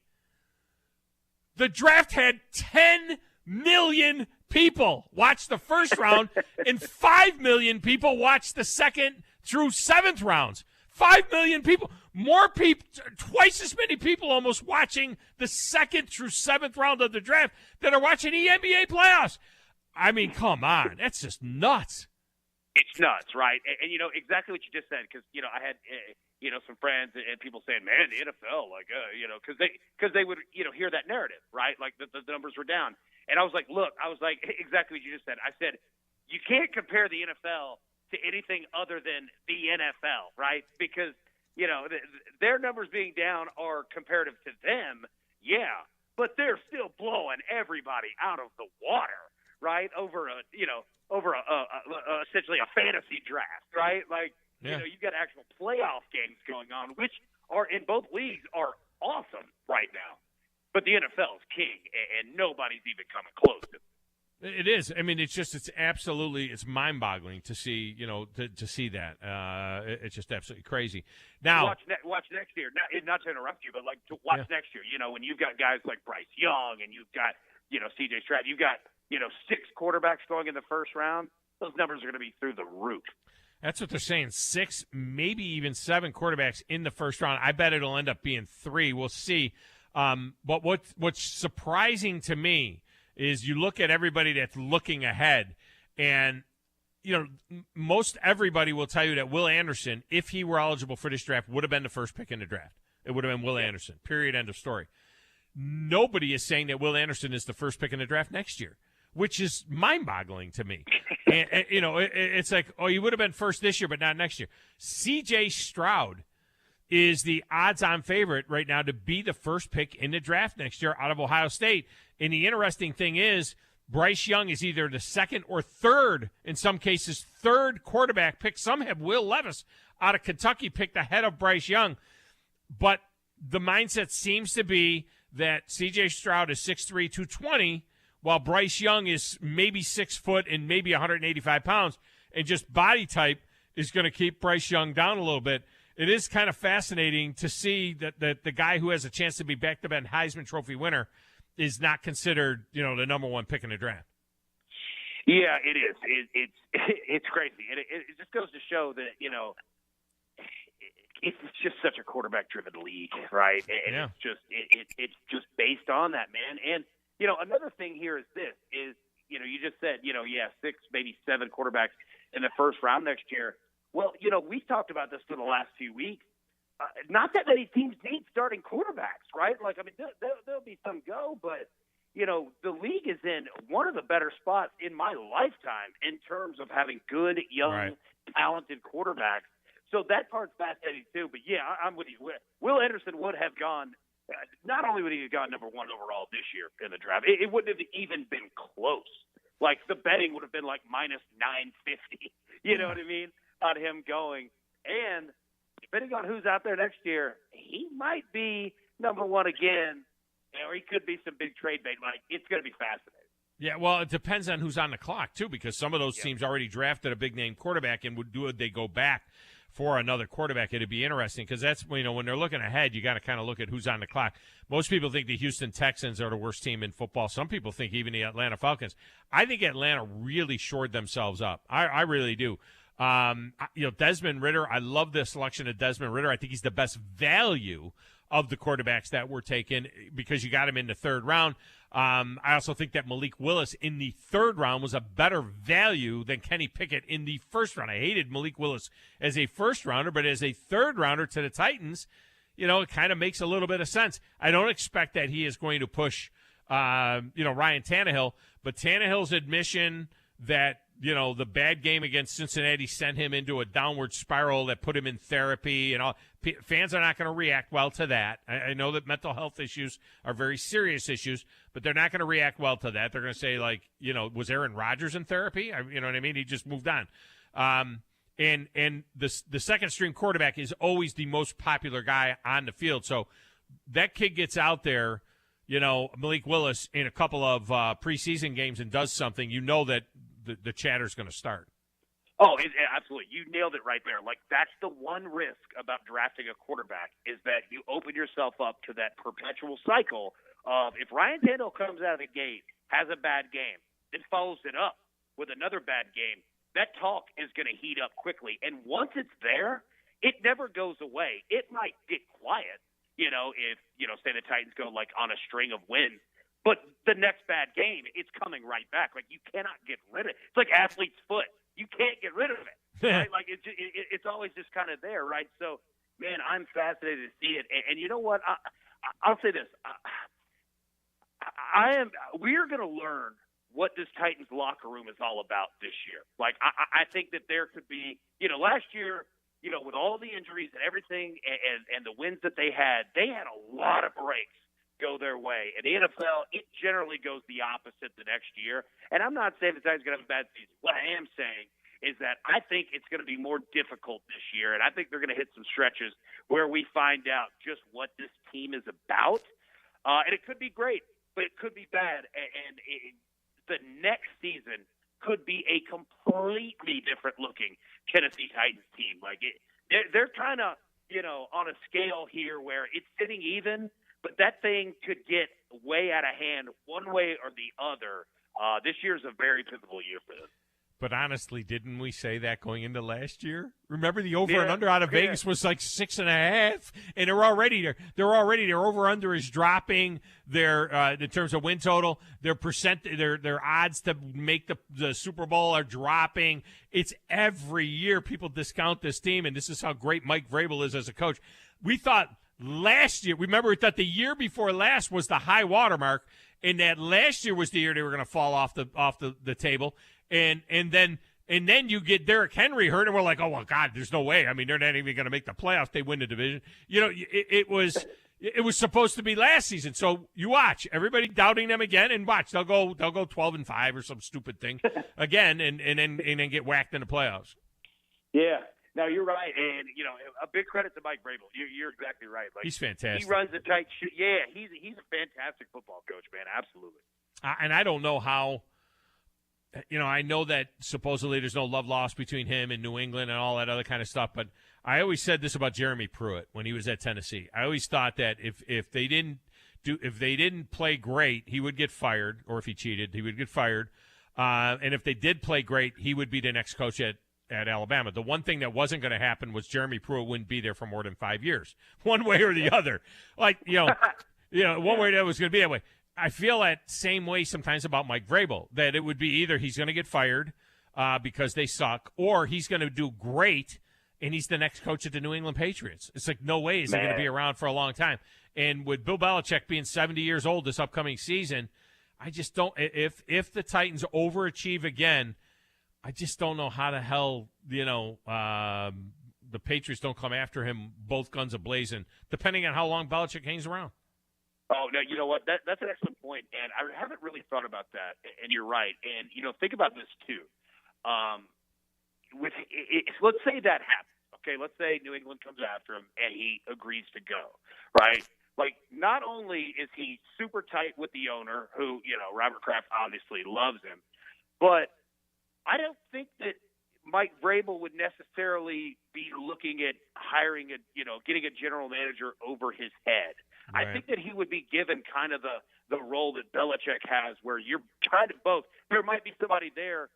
The draft had 10 million people watch the first round and 5 million people watch the second through seventh rounds. 5 million people. More people, twice as many people almost watching the second through seventh round of the draft that are watching the NBA playoffs. I mean, come on. That's just nuts. It's nuts, right? And exactly what you just said, because, I had, some friends and people saying, man, the NFL, because they would, hear that narrative, right? Like the numbers were down. And I was like, look, exactly what you just said. I said, you can't compare the NFL to anything other than the NFL, right? Because, their numbers being down are comparative to them, yeah, but they're still blowing everybody out of the water, right? Over essentially a fantasy draft, right? Like, you've got actual playoff games going on, which are in both leagues are awesome right now. But the NFL is king, and nobody's even coming close to it. It is. I mean, it's mind-boggling to see, to see that. It's just absolutely crazy. Now, watch next year. Not to interrupt you, but to watch next year. When you've got guys like Bryce Young and you've got, C.J. Stroud, you've got 6 quarterbacks going in the first round. Those numbers are going to be through the roof. That's what they're saying. 6, maybe even 7 quarterbacks in the first round. I bet it'll end up being 3. We'll see. But what's surprising to me is you look at everybody that's looking ahead, and most everybody will tell you that Will Anderson, if he were eligible for this draft, would have been the first pick in the draft. It would have been Will Anderson. Period. End of story. Nobody is saying that Will Anderson is the first pick in the draft next year, which is mind-boggling to me. and it's like, oh, you would have been first this year, but not next year. C.J. Stroud is the odds-on favorite right now to be the first pick in the draft next year out of Ohio State. And the interesting thing is Bryce Young is either the second or third, in some cases, third quarterback pick. Some have Will Levis out of Kentucky picked ahead of Bryce Young. But the mindset seems to be that C.J. Stroud is 6'3", 220, while Bryce Young is maybe 6 foot and maybe 185 pounds, and just body type is going to keep Bryce Young down a little bit. It is kind of fascinating to see that the guy who has a chance to be back-to-back Heisman Trophy winner is not considered, the number one pick in the draft. Yeah, it is. It's crazy. And it just goes to show that, it's just such a quarterback-driven league, right? And it's just based on that, man. And another thing here is this: you just said 6, maybe 7 quarterbacks in the first round next year. Well, we've talked about this for the last few weeks. Not that many teams need starting quarterbacks, right? Like, I mean, there'll be some go, but the league is in one of the better spots in my lifetime in terms of having good, young, talented quarterbacks. So that part's fascinating too. But yeah, I'm with you. Will Anderson would have gone. Not only would he have gone number 1 overall this year in the draft, it wouldn't have even been close. Like, the betting would have been like minus 950. You know what I mean, on him going. And depending on who's out there next year, he might be number 1 again, or he could be some big trade bait. Like, it's going to be fascinating. Yeah, well, it depends on who's on the clock too, because some of those teams already drafted a big name quarterback, and would they go back for another quarterback? It'd be interesting, because that's, when they're looking ahead, you got to kind of look at who's on the clock. Most people think the Houston Texans are the worst team in football. Some people think even the Atlanta Falcons. I think Atlanta really shored themselves up. I really do. Desmond Ridder, I love the selection of Desmond Ridder. I think he's the best value of the quarterbacks that were taken, because you got him in the 3rd round. I also think that Malik Willis in the 3rd round was a better value than Kenny Pickett in the 1st round. I hated Malik Willis as a 1st rounder, but as a 3rd rounder to the Titans, it kind of makes a little bit of sense. I don't expect that he is going to push, Ryan Tannehill, but Tannehill's admission that, the bad game against Cincinnati sent him into a downward spiral that put him in therapy and all. Fans are not going to react well to that. I know that mental health issues are very serious issues, but they're not going to react well to that. They're going to say, like, was Aaron Rodgers in therapy? You know what I mean? He just moved on. And the second-string quarterback is always the most popular guy on the field. So that kid gets out there, Malik Willis, in a couple of preseason games and does something, that the chatter's going to start. Oh, absolutely. You nailed it right there. Like, that's the one risk about drafting a quarterback, is that you open yourself up to that perpetual cycle of, if Ryan Tannehill comes out of the gate, has a bad game, then follows it up with another bad game, that talk is going to heat up quickly. And once it's there, it never goes away. It might get quiet, if, say the Titans go, like, on a string of wins. But the next bad game, it's coming right back. Like, you cannot get rid of it. It's like athlete's foot. You can't get rid of it. Right? Like, it's always just kind of there, right? So, man, I'm fascinated to see it. And you know what? I'll say this. We're going to learn what this Titans locker room is all about this year. Like, I think that there could be, last year, with all the injuries and everything and the wins that they had a lot of breaks go their way. In the NFL, it generally goes the opposite the next year. And I'm not saying the Titans are going to have a bad season. What I am saying is that I think it's going to be more difficult this year, and I think they're going to hit some stretches where we find out just what this team is about. And it could be great, but it could be bad. And the next season could be a completely different-looking Tennessee Titans team. Like, they're kind of, on a scale here where it's sitting even, but that thing could get way out of hand one way or the other. This year's a very pivotal year for them. But honestly, didn't we say that going into last year? Remember the over and under out of Vegas was like 6.5, and their over under is dropping. Their in terms of win total, their odds to make the Super Bowl are dropping. It's every year people discount this team, and this is how great Mike Vrabel is as a coach. We thought last year, we the year before last was the high watermark, and that last year was the year they were going to fall off the table. And then you get Derrick Henry hurt, and we're like, oh, well, God, there's no way. I mean, they're not even going to make the playoffs. They win the division. It was supposed to be last season. So you watch everybody doubting them again, and watch they'll go 12-5 or some stupid thing again, and then get whacked in the playoffs. Yeah. No, you're right, and a big credit to Mike Vrabel. You're exactly right. Like, he's fantastic. He runs a tight ship. Yeah, he's a fantastic football coach, man. Absolutely. And I don't know how. I know that supposedly there's no love lost between him and New England and all that other kind of stuff, but I always said this about Jeremy Pruitt when he was at Tennessee. I always thought that if they didn't play great, he would get fired, or if he cheated, he would get fired. And if they did play great, he would be the next coach at at Alabama. The one thing that wasn't going to happen was Jeremy Pruitt wouldn't be there for more than 5 years, one way or the other. Like, one way that was going to be that way. I feel that same way sometimes about Mike Vrabel, that it would be either he's going to get fired because they suck, or he's going to do great and he's the next coach of the New England Patriots. It's like, no way is he going to be around for a long time. And with Bill Belichick being 70 years old this upcoming season, I just don't – if the Titans overachieve again, I just don't know how the hell, the Patriots don't come after him both guns a-blazing, depending on how long Belichick hangs around. Oh, no, you know what? That's an excellent point, and I haven't really thought about that, and you're right. And, think about this, too. Let's say that happens, okay? Let's say New England comes after him, and he agrees to go, right? Like, not only is he super tight with the owner, who, Robert Kraft obviously loves him, but I don't think that Mike Vrabel would necessarily be looking at hiring getting a general manager over his head. Right. I think that he would be given kind of the role that Belichick has, where you're kind of both. There might be somebody there,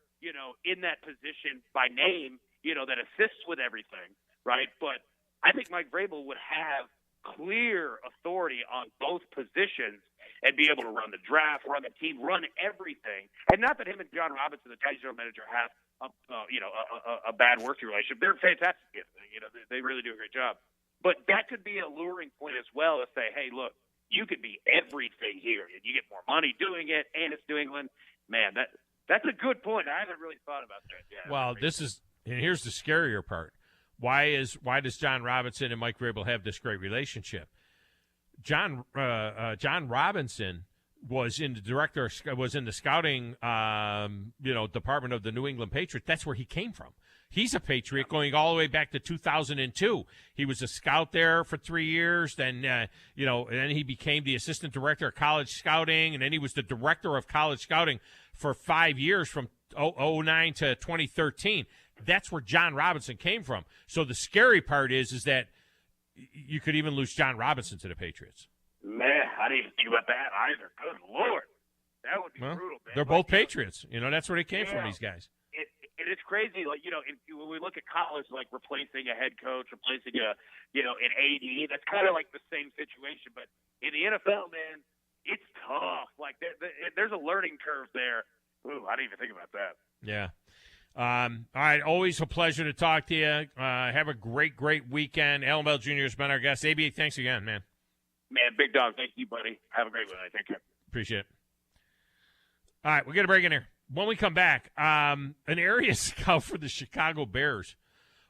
in that position by name, that assists with everything, right? But I think Mike Vrabel would have clear authority on both positions and be able to run the draft, run the team, run everything. And not that him and John Robinson, the Titans general manager, have a bad working relationship. They're fantastic. They really do a great job. But that could be a luring point as well to say, hey, look, you could be everything here, and you get more money doing it, and it's New England. Man, that's a good point. I haven't really thought about that yet. Well, and here's the scarier part. Why does John Robinson and Mike Vrabel have this great relationship? John Robinson was in the scouting department of the New England Patriots. That's where he came from. He's a Patriot going all the way back to 2002. He was a scout there for 3 years. Then, and then he became the assistant director of college scouting, and then he was the director of college scouting for 5 years from 2009 to 2013. That's where John Robinson came from. So the scary part is that you could even lose John Robinson to the Patriots. Man, I didn't even think about that either. Good Lord. That would be brutal, man. They're both Patriots. That's where they came from, these guys. It's crazy, when we look at college, like replacing a head coach, replacing an AD, that's kind of like the same situation. But in the NFL, man, it's tough. Like there's a learning curve there. Ooh, I didn't even think about that. Yeah. All right, always a pleasure to talk to you. Have a great weekend. Allan Bell Jr. has been our guest. AB, thanks again, man. Man, big dog, thank you, buddy. Have a great one. Take care. Appreciate it. All right, we'll get a break in here. When we come back, an area scout for the Chicago Bears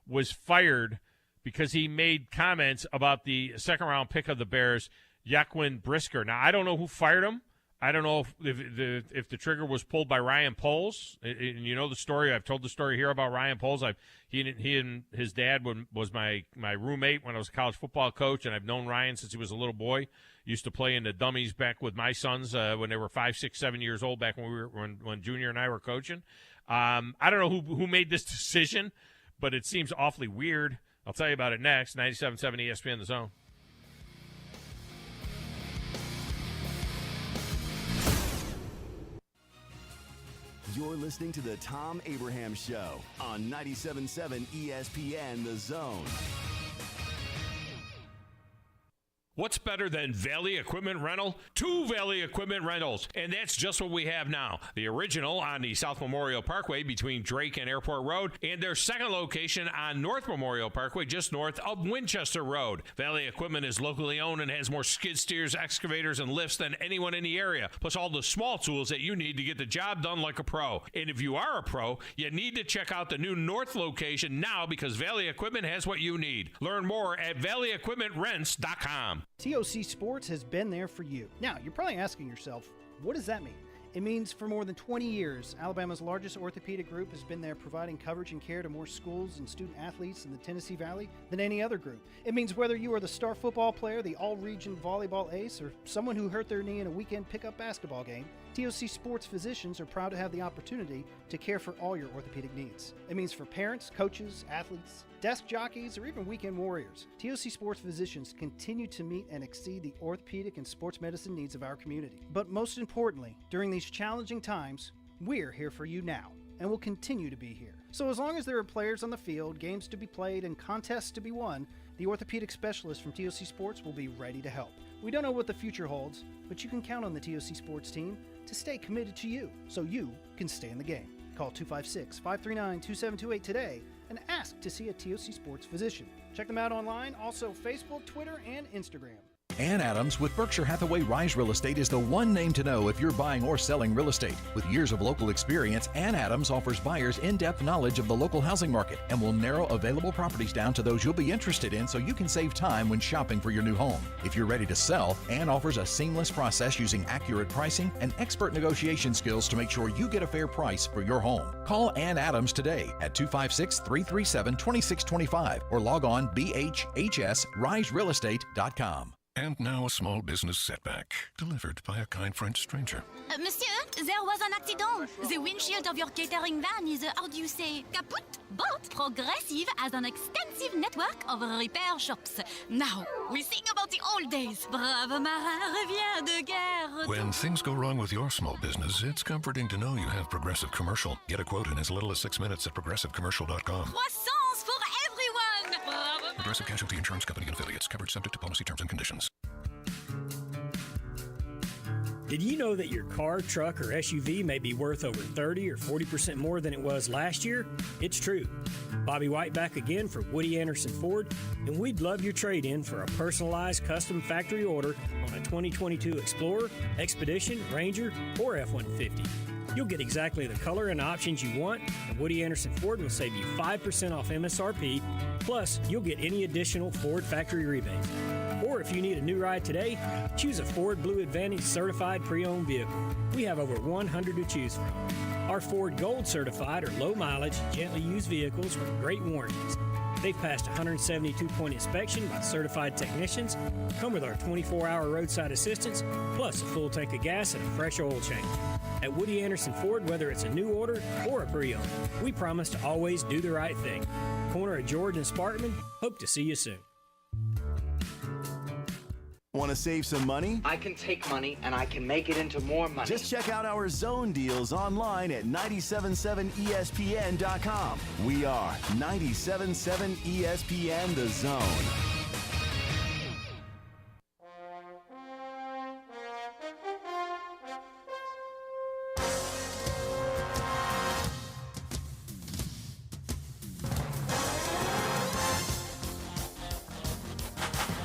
was fired because he made comments about the second-round pick of the Bears, Jaquan Brisker. Now, I don't know who fired him. I don't know if the trigger was pulled by Ryan Poles. And you know the story. I've told the story here about Ryan Poles. He and his dad was my roommate when I was a college football coach, and I've known Ryan since he was a little boy. Used to play in the dummies back with my sons when they were 5, 6, 7 years old. Back when Junior and I were coaching. I don't know who made this decision, but it seems awfully weird. I'll tell you about it next. 97.7 ESPN The Zone. You're listening to the Thom Abraham Show on 97.7 ESPN The Zone. What's better than Valley Equipment Rental? 2 Valley Equipment Rentals, and that's just what we have now. The original on the South Memorial Parkway between Drake and Airport Road, and their second location on North Memorial Parkway just north of Winchester Road. Valley Equipment is locally owned and has more skid steers, excavators, and lifts than anyone in the area, plus all the small tools that you need to get the job done like a pro. And if you are a pro, you need to check out the new North location now because Valley Equipment has what you need. Learn more at valleyequipmentrents.com. TOC Sports has been there for you. Now, you're probably asking yourself, what does that mean? It means for more than 20 years, Alabama's largest orthopedic group has been there providing coverage and care to more schools and student athletes in the Tennessee Valley than any other group. It means whether you are the star football player, the all-region volleyball ace, or someone who hurt their knee in a weekend pickup basketball game, TOC Sports physicians are proud to have the opportunity to care for all your orthopedic needs. It means for parents, coaches, athletes, desk jockeys, or even weekend warriors, TOC Sports physicians continue to meet and exceed the orthopedic and sports medicine needs of our community. But most importantly, during these challenging times, we're here for you now. and will continue to be here. So as long as there are players on the field, games to be played, and contests to be won, the orthopedic specialist from TOC Sports will be ready to help. We don't know what the future holds, but you can count on the TOC Sports team to stay committed to you so you can stay in the game. Call 256-539-2728 today and ask to see a TOC Sports physician. Check them out online, also Facebook, Twitter, and Instagram. Ann Adams with Berkshire Hathaway Rise Real Estate is the one name to know if you're buying or selling real estate. With years of local experience, Ann Adams offers buyers in-depth knowledge of the local housing market and will narrow available properties down to those you'll be interested in so you can save time when shopping for your new home. If you're ready to sell, Ann offers a seamless process using accurate pricing and expert negotiation skills to make sure you get a fair price for your home. Call Ann Adams today at 256-337-2625 or log on bhhsriserealestate.com. And now a small business setback, delivered by a kind French stranger. Monsieur, there was an accident. The windshield of your catering van is, how do you say, kaput? But Progressive has an extensive network of repair shops. Now, we sing about the old days. Brave marin revient de guerre. When things go wrong with your small business, it's comforting to know you have Progressive Commercial. Get a quote in as little as 6 minutes at progressivecommercial.com. Croissance for everyone. Progressive Casualty Insurance Company and affiliates. Covered subject to policy terms and conditions. Did you know that your car, truck, or SUV may be worth over 30 or 40% more than it was last year? It's true. Bobby White back again for Woody Anderson Ford, and we'd love your trade-in for a personalized custom factory order on a 2022 Explorer, Expedition, Ranger, or F-150. You'll get exactly the color and options you want, and Woody Anderson Ford will save you 5% off MSRP, plus you'll get any additional Ford factory rebates. Or if you need a new ride today, choose a Ford Blue Advantage certified pre-owned vehicle. We have over 100 to choose from. Our Ford Gold certified or low mileage, gently used vehicles with great warranties. They've passed 172-point inspection by certified technicians, come with our 24-hour roadside assistance, plus a full tank of gas and a fresh oil change. At Woody Anderson Ford, whether it's a new order or a pre-owned, we promise to always do the right thing. Corner of George and Sparkman, hope to see you soon. Want to save some money? I can take money and I can make it into more money. Just check out our zone deals online at 977ESPN.com. We are 97.7 ESPN The Zone.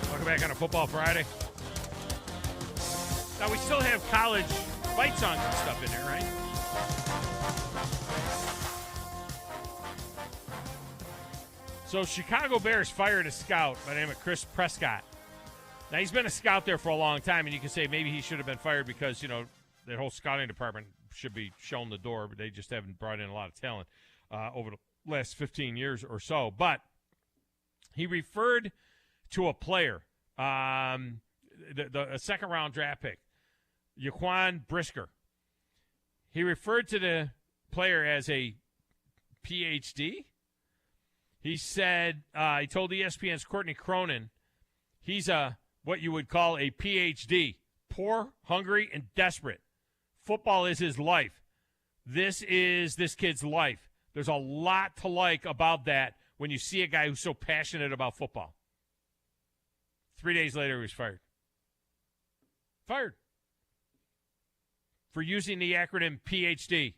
Welcome back on a Football Friday. Now, we still have college fight songs and stuff in there, right? So, Chicago Bears fired a scout by the name of Chris Prescott. Now, he's been a scout there for a long time, and you can say maybe he should have been fired because, you know, that whole scouting department should be shown the door, but they just haven't brought in a lot of talent over the last 15 years or so. But he referred to a player, a second-round draft pick, Jaquan Brisker. He referred to the player as a PhD. He said, he told ESPN's Courtney Cronin, he's what you would call a PhD, poor, hungry, and desperate. Football is his life. This is this kid's life. There's a lot to like about that when you see a guy who's so passionate about football. 3 days later, he was fired. Fired. For using the acronym PhD.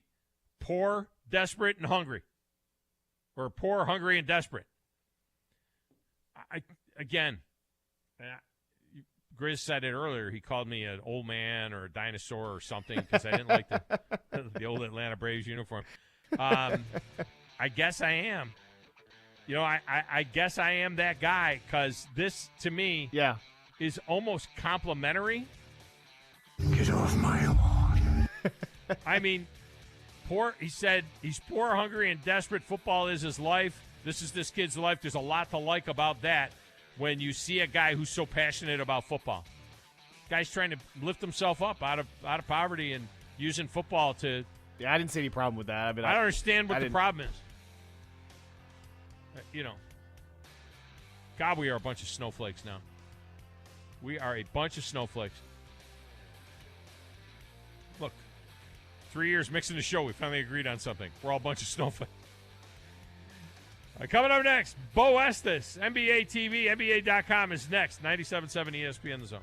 Poor, desperate, and hungry. Or poor, hungry, and desperate. Grizz said it earlier. He called me an old man or a dinosaur or something because I didn't like the old Atlanta Braves uniform. I guess I am. You know, I guess I am that guy because this, to me, is almost complimentary. Get off my lawn. I mean, he said he's poor, hungry, and desperate. Football is his life. This is this kid's life. There's a lot to like about that when you see a guy who's so passionate about football. Guy's trying to lift himself up out of poverty and using football to. Yeah, I didn't see any problem with that. I don't understand what the problem is. You know, God, we are a bunch of snowflakes now. We are a bunch of snowflakes. Look, 3 years mixing the show, we finally agreed on something. We're all a bunch of snowflakes. All right, coming up next, Beau Estes, NBATV, NBA.com is next. 97.7 ESPN The Zone.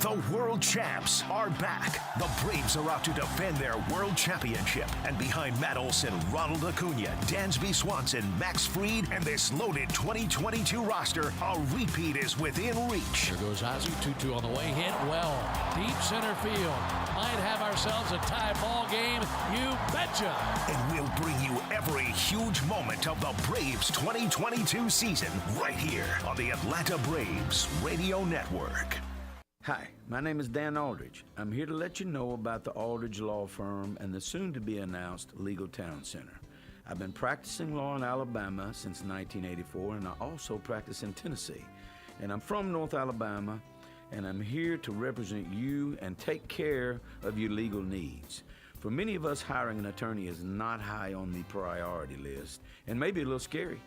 The world champs are back. The Braves are out to defend their world championship. And behind Matt Olson, Ronald Acuna, Dansby Swanson, Max Fried, and this loaded 2022 roster, a repeat is within reach. Here goes Ozzie, 2-2 on the way, hit well. Deep center field. Might have ourselves a tie ball game. You betcha. And we'll bring you every huge moment of the Braves 2022 season right here on the Atlanta Braves Radio Network. Hi, my name is Dan Aldridge. I'm here to let you know about the Aldridge Law Firm and the soon-to-be-announced Legal Town Center. I've been practicing law in Alabama since 1984, and I also practice in Tennessee. And I'm from North Alabama, and I'm here to represent you and take care of your legal needs. For many of us, hiring an attorney is not high on the priority list, and maybe a little scary.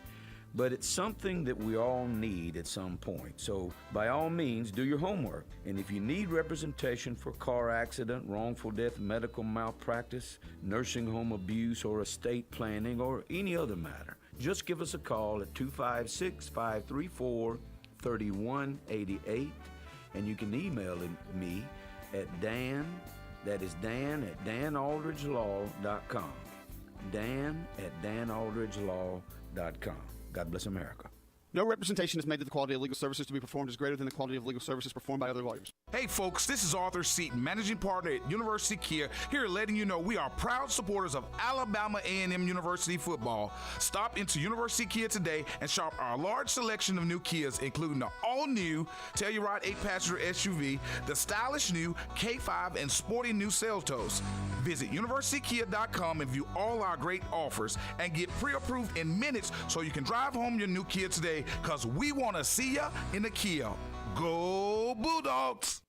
But it's something that we all need at some point. So by all means, do your homework. And if you need representation for car accident, wrongful death, medical malpractice, nursing home abuse, or estate planning, or any other matter, just give us a call at 256-534-3188. And you can email me at Dan, that is Dan at danaldridgelaw.com. Dan at danaldridgelaw.com. God bless America. No representation is made that the quality of legal services to be performed is greater than the quality of legal services performed by other lawyers. Hey folks, this is Arthur Seaton, managing partner at University Kia, here letting you know we are proud supporters of Alabama A&M University football. Stop into University Kia today and shop our large selection of new Kias, including the all-new Telluride 8-passenger SUV, the stylish new K5, and sporty new Seltos. Visit universitykia.com and view all our great offers and get pre-approved in minutes so you can drive home your new Kia today, because we want to see ya in the Kia. Go Bulldogs!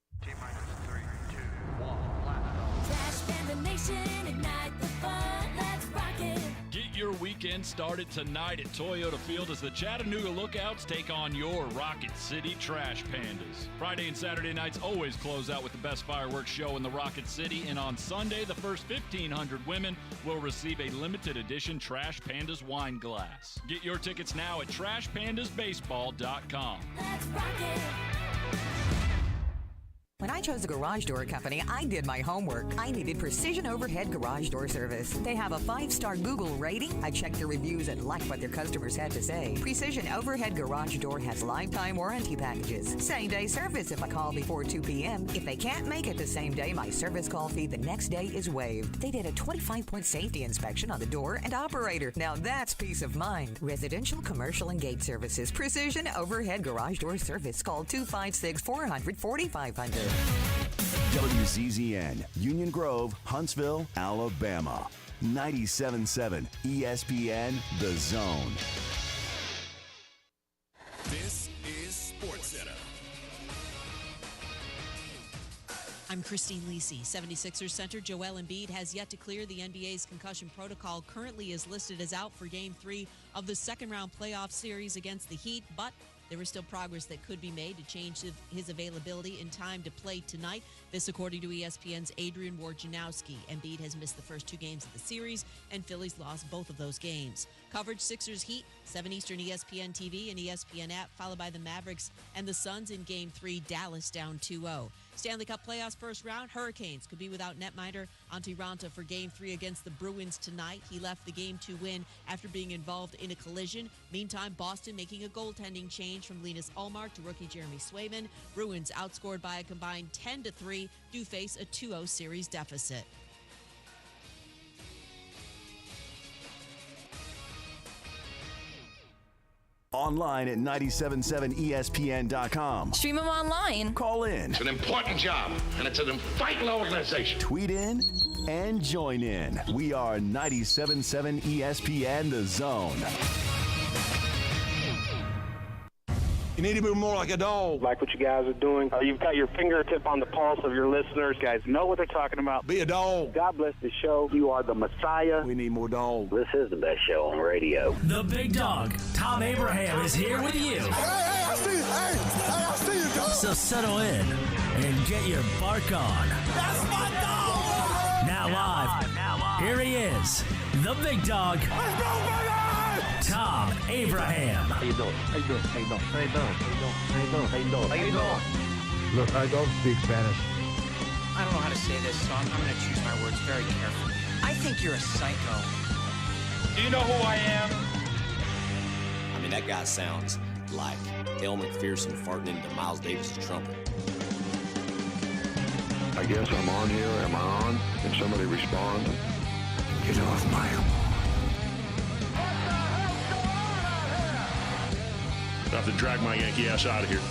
Get your weekend started tonight at Toyota Field as the Chattanooga Lookouts take on your Rocket City Trash Pandas. Friday and Saturday nights always close out with the best fireworks show in the Rocket City, and on Sunday, the first 1,500 women will receive a limited edition Trash Pandas wine glass. Get your tickets now at TrashPandasBaseball.com. Let's rock it. When I chose a garage door company, I did my homework. I needed precision overhead garage door service. They have a 5-star Google rating. I checked their reviews and liked what their customers had to say. Precision Overhead Garage Door has lifetime warranty packages. Same-day service if I call before 2 p.m. If they can't make it the same day, my service call fee the next day is waived. They did a 25-point safety inspection on the door and operator. Now that's peace of mind. Residential, commercial, and gate services. Precision Overhead Garage Door Service. Call 256-400-4500. WZZN, Union Grove, Huntsville, Alabama. 97.7 ESPN, The Zone. This is SportsCenter. I'm Christine Lisi. 76ers center Joel Embiid has yet to clear the NBA's concussion protocol. Currently is listed as out for Game 3 of the second-round playoff series against the Heat, but there is still progress that could be made to change his availability in time to play tonight. This according to ESPN's Adrian Wojnarowski. Embiid has missed the first 2 games of the series, and Phillies lost both of those games. Coverage Sixers Heat, 7 Eastern ESPN TV and ESPN app, followed by the Mavericks and the Suns in Game 3, Dallas down 2-0. Stanley Cup playoffs first round, Hurricanes could be without netminder Antti Raanta for Game 3 against the Bruins tonight. He left the Game 2 win after being involved in a collision. Meantime, Boston making a goaltending change from Linus Ullmark to rookie Jeremy Swayman. Bruins outscored by a combined 10-3, do face a 2-0 series deficit. Online at 977ESPN.com. Stream them online. Call in. It's an important job, and it's an vital organization. Tweet in and join in. We are 97.7 ESPN, The Zone. You need to be more like a dog. Like what you guys are doing. You've got your fingertip on the pulse of your listeners. You guys know what they're talking about. Be a dog. God bless the show. You are the Messiah. We need more dogs. This is the best show on radio. The big dog, Thom Abraham, is here with you. Hey, I see you, dog. So settle in. and get your bark on. That's my dog! Now live, here he is, the big dog, Thom Abraham. How you doing? How you doing? How you doing? How you doing? How you doing? How you doing? How you doing? Look, I don't speak Spanish. I don't know how to say this, so I'm going to choose my words very carefully. I think you're a psycho. Do you know who I am? I mean, that guy sounds like El McPherson farting into Miles Davis' trumpet. I guess I'm on here. Am I on? Can somebody respond? Get off my lawn. I have to drag my Yankee ass out of here.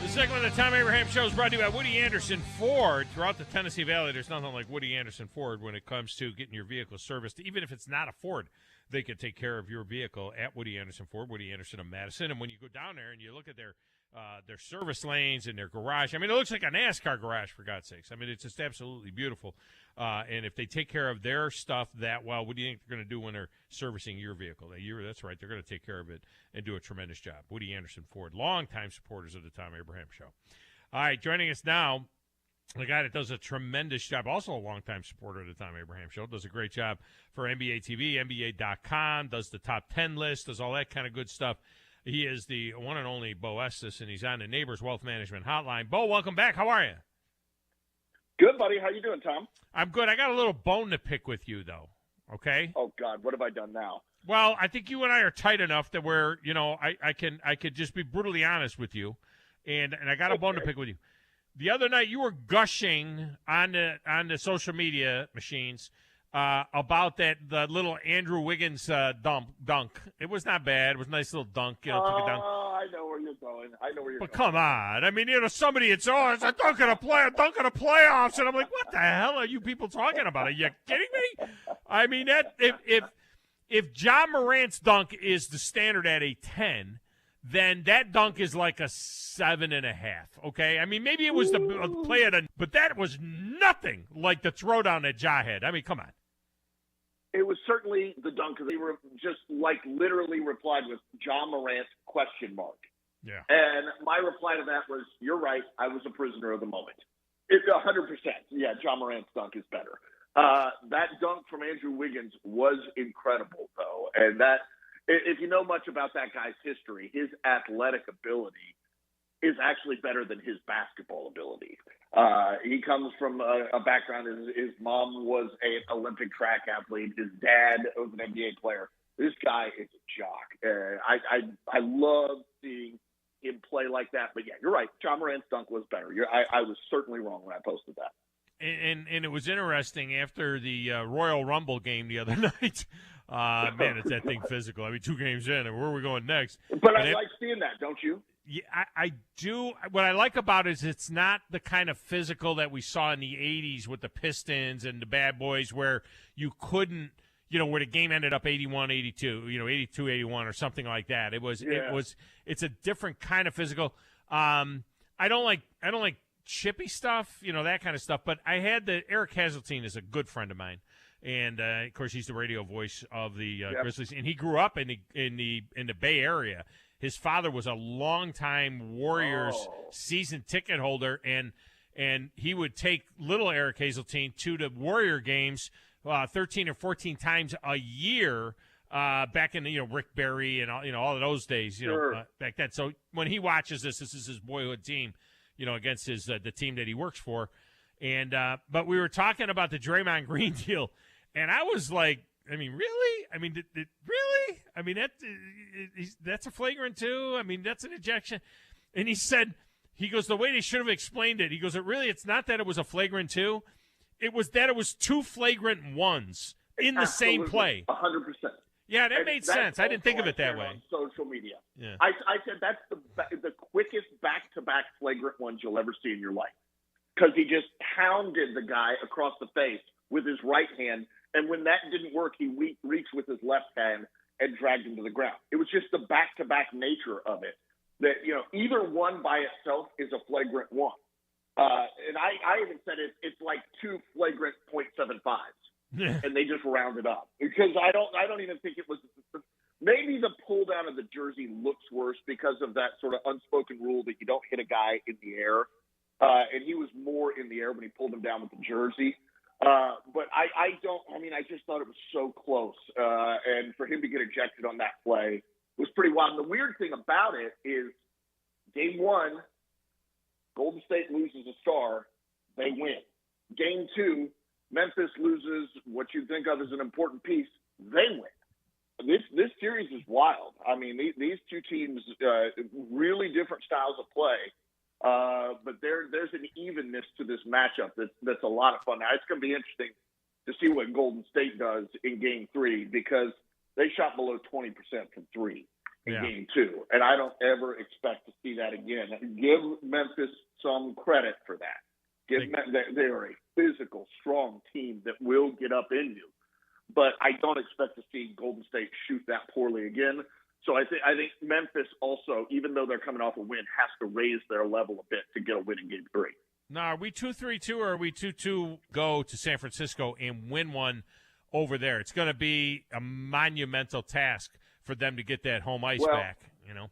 The segment of the Thom Abraham Show is brought to you by Woody Anderson Ford. Throughout the Tennessee Valley, there's nothing like Woody Anderson Ford when it comes to getting your vehicle serviced. Even if it's not a Ford, they can take care of your vehicle at Woody Anderson Ford, Woody Anderson of Madison. And when you go down there and you look at their service lanes and their garage, I mean, it looks like a NASCAR garage, for God's sakes. I mean, it's just absolutely beautiful. And if they take care of their stuff that well, what do you think they're going to do when they're servicing your vehicle? That's right. They're going to take care of it and do a tremendous job. Woody Anderson Ford, longtime supporters of the Thom Abraham Show. All right, joining us now, the guy that does a tremendous job, also a longtime supporter of the Thom Abraham Show, does a great job for NBATV, NBA.com, does the top 10 list, does all that kind of good stuff. He is the one and only Beau Estes, and he's on the Neighbors Wealth Management Hotline. Beau, welcome back. How are you? Good, buddy. How you doing, Tom? I'm good. I got a little bone to pick with you, though. Okay? Oh, God. What have I done now? Well, I think you and I are tight enough that where, I could just be brutally honest with you, and I got a bone to pick with you. The other night, you were gushing on the social media machines about the little Andrew Wiggins dunk. It was not bad. It was a nice little dunk. Took it down. I know where you're going. But come on. I mean, somebody it's a dunk in a playoffs, and I'm like, what the hell are you people talking about? Are you kidding me? I mean, that if Ja Morant's dunk is the standard at a 10, then that dunk is like a 7.5. Okay, I mean, maybe it was the play but that was nothing like the throwdown that Ja had. I mean, come on. It was certainly the dunk because they were just literally replied with Ja Morant ? Yeah. And my reply to that was, you're right. I was a prisoner of the moment. 100%. Yeah, Ja Morant's dunk is better. That dunk from Andrew Wiggins was incredible, though. And that, if you know much about that guy's history, his athletic ability is actually better than his basketball ability. He comes from a background. His mom was an Olympic track athlete. His dad was an NBA player. This guy is a jock. I love seeing him play like that. But, yeah, you're right. Ja Morant's dunk was better. I was certainly wrong when I posted that. And it was interesting after the Royal Rumble game the other night. Man, it's that thing physical. I mean, 2 games in, and where are we going next? But I like seeing that, don't you? Yeah, I do. What I like about it is it's not the kind of physical that we saw in the 80s with the Pistons and the Bad Boys where you couldn't, where the game ended up 81-82, 82-81 or something like that. It's a different kind of physical. I don't like chippy stuff, that kind of stuff, but I had Eric Hazeltine is a good friend of mine. And of course, he's the radio voice of the Grizzlies, and he grew up in the Bay Area. His father was a longtime Warriors season ticket holder, and he would take little Eric Hazeltine to the Warrior games 13 or 14 times a year back in Rick Barry and all of those days, back then. So when he watches this is his boyhood team, against the team that he works for, and but we were talking about the Draymond Green deal. And I was like, I mean, really? I mean, really? I mean, that's a flagrant 2. I mean, that's an ejection. And he goes, the way they should have explained it, he goes, it's not that it was a flagrant 2. It was that it was 2 flagrant 1s in the same play. 100%. Yeah, that made sense. I didn't think of it that way. On social media. Yeah. I said that's the quickest back-to-back flagrant 1s you'll ever see in your life. Because he just pounded the guy across the face with his right hand. And when that didn't work, he reached with his left hand and dragged him to the ground. It was just the back-to-back nature of it. That, either one by itself is a flagrant 1. And I even said it's like 2 flagrant .75s. And they just rounded up. Because I don't even think it was maybe the pull down of the jersey looks worse because of that sort of unspoken rule that you don't hit a guy in the air. And he was more in the air when he pulled him down with the jersey. But I just thought it was so close. And for him to get ejected on that play was pretty wild. And the weird thing about it is game 1, Golden State loses a star, they win. Game 2, Memphis loses what you think of as an important piece, they win. This series is wild. I mean, these two teams, really different styles of play, but there's an evenness to this matchup that's a lot of fun. Now, it's going to be interesting to see what Golden State does in Game 3 because they shot below 20% from 3 in Game 2, and I don't ever expect to see that again. Give Memphis some credit for that. They're a physical, strong team that will get up in you. But I don't expect to see Golden State shoot that poorly again. So I think Memphis also, even though they're coming off a win, has to raise their level a bit to get a win in Game 3. Now, are we 2-3-2 or are we 2-2 go to San Francisco and win one over there? It's going to be a monumental task for them to get that home ice back, you know?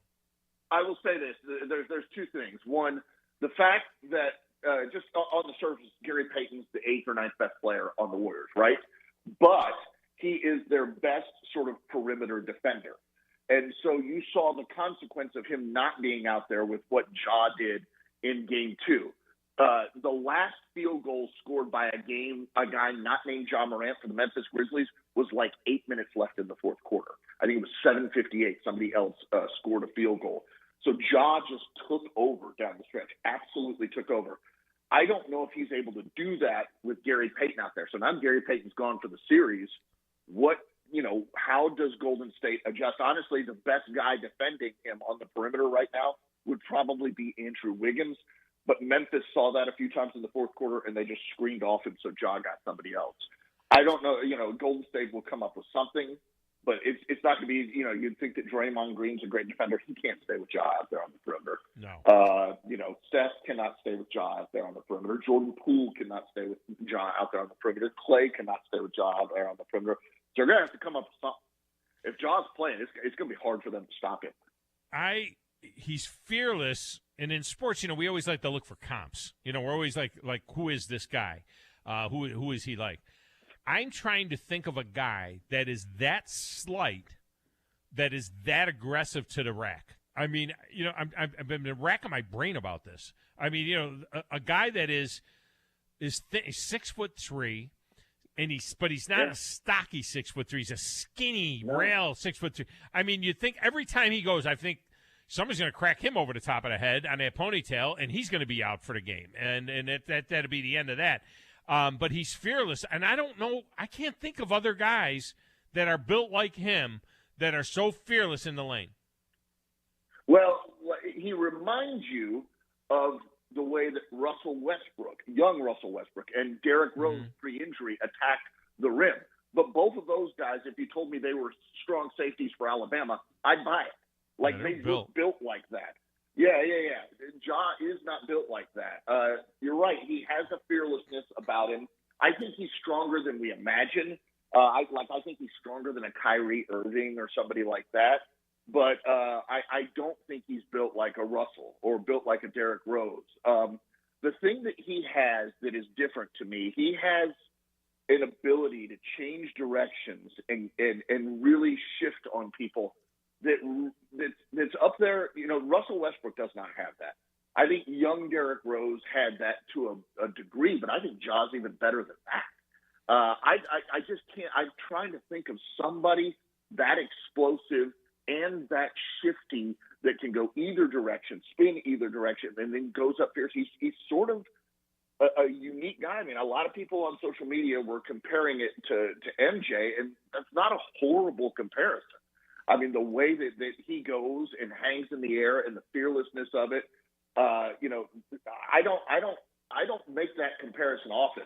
I will say this. There's two things. One, the fact that just on the surface, Gary Payton's the 8th or 9th best player on the Warriors, right? But he is their best sort of perimeter defender. And so you saw the consequence of him not being out there with what Ja did in Game 2. The last field goal scored by a guy not named Ja Morant for the Memphis Grizzlies was like 8 minutes left in the fourth quarter. I think it was 7:58. Somebody else scored a field goal. So Ja just took over down the stretch, absolutely took over. I don't know if he's able to do that with Gary Payton out there. So now Gary Payton's gone for the series. How does Golden State adjust? Honestly, the best guy defending him on the perimeter right now would probably be Andrew Wiggins. But Memphis saw that a few times in the fourth quarter, and they just screened off him, so Ja got somebody else. I don't know. Golden State will come up with something, but it's not going to be, you'd think that Draymond Green's a great defender. He can't stay with Ja out there on the perimeter. No. Steph cannot stay with Ja out there on the perimeter. Jordan Poole cannot stay with Ja out there on the perimeter. Clay cannot stay with Ja out there on the perimeter. So they're going to have to come up with something. If Ja's playing, it's going to be hard for them to stop him. He's fearless, and in sports, we always like to look for comps. We're always like who is this guy? Who is he like? I'm trying to think of a guy that is that slight, that is that aggressive to the rack. I mean, I've been racking my brain about this. I mean, a guy that is 6'3", but he's not a stocky 6'3". He's a skinny, rail 6'3". I mean, you think every time he goes, I think somebody's going to crack him over the top of the head on that ponytail, and he's going to be out for the game, and that'll be the end of that. But he's fearless, and I don't know. I can't think of other guys that are built like him that are so fearless in the lane. Well, he reminds you of the way that young Russell Westbrook, and Derrick Rose pre-injury attacked the rim. But both of those guys, if you told me they were strong safeties for Alabama, I'd buy it. Like they were built like that. Yeah. Ja is not built like that. You're right. He has a fearlessness about him. I think he's stronger than we imagine. I think he's stronger than a Kyrie Irving or somebody like that. But I don't think he's built like a Russell or built like a Derrick Rose. The thing that he has that is different to me, he has an ability to change directions and really shift on people that's up there. Russell Westbrook does not have that. I think young Derrick Rose had that to a degree, but I think Ja's even better than that. I just can't. I'm trying to think of somebody that explosive and that shifty that can go either direction, spin either direction, and then goes up fierce. He's sort of a unique guy. I mean, a lot of people on social media were comparing it to MJ, and that's not a horrible comparison. I mean, the way that he goes and hangs in the air and the fearlessness of it, I don't make that comparison often,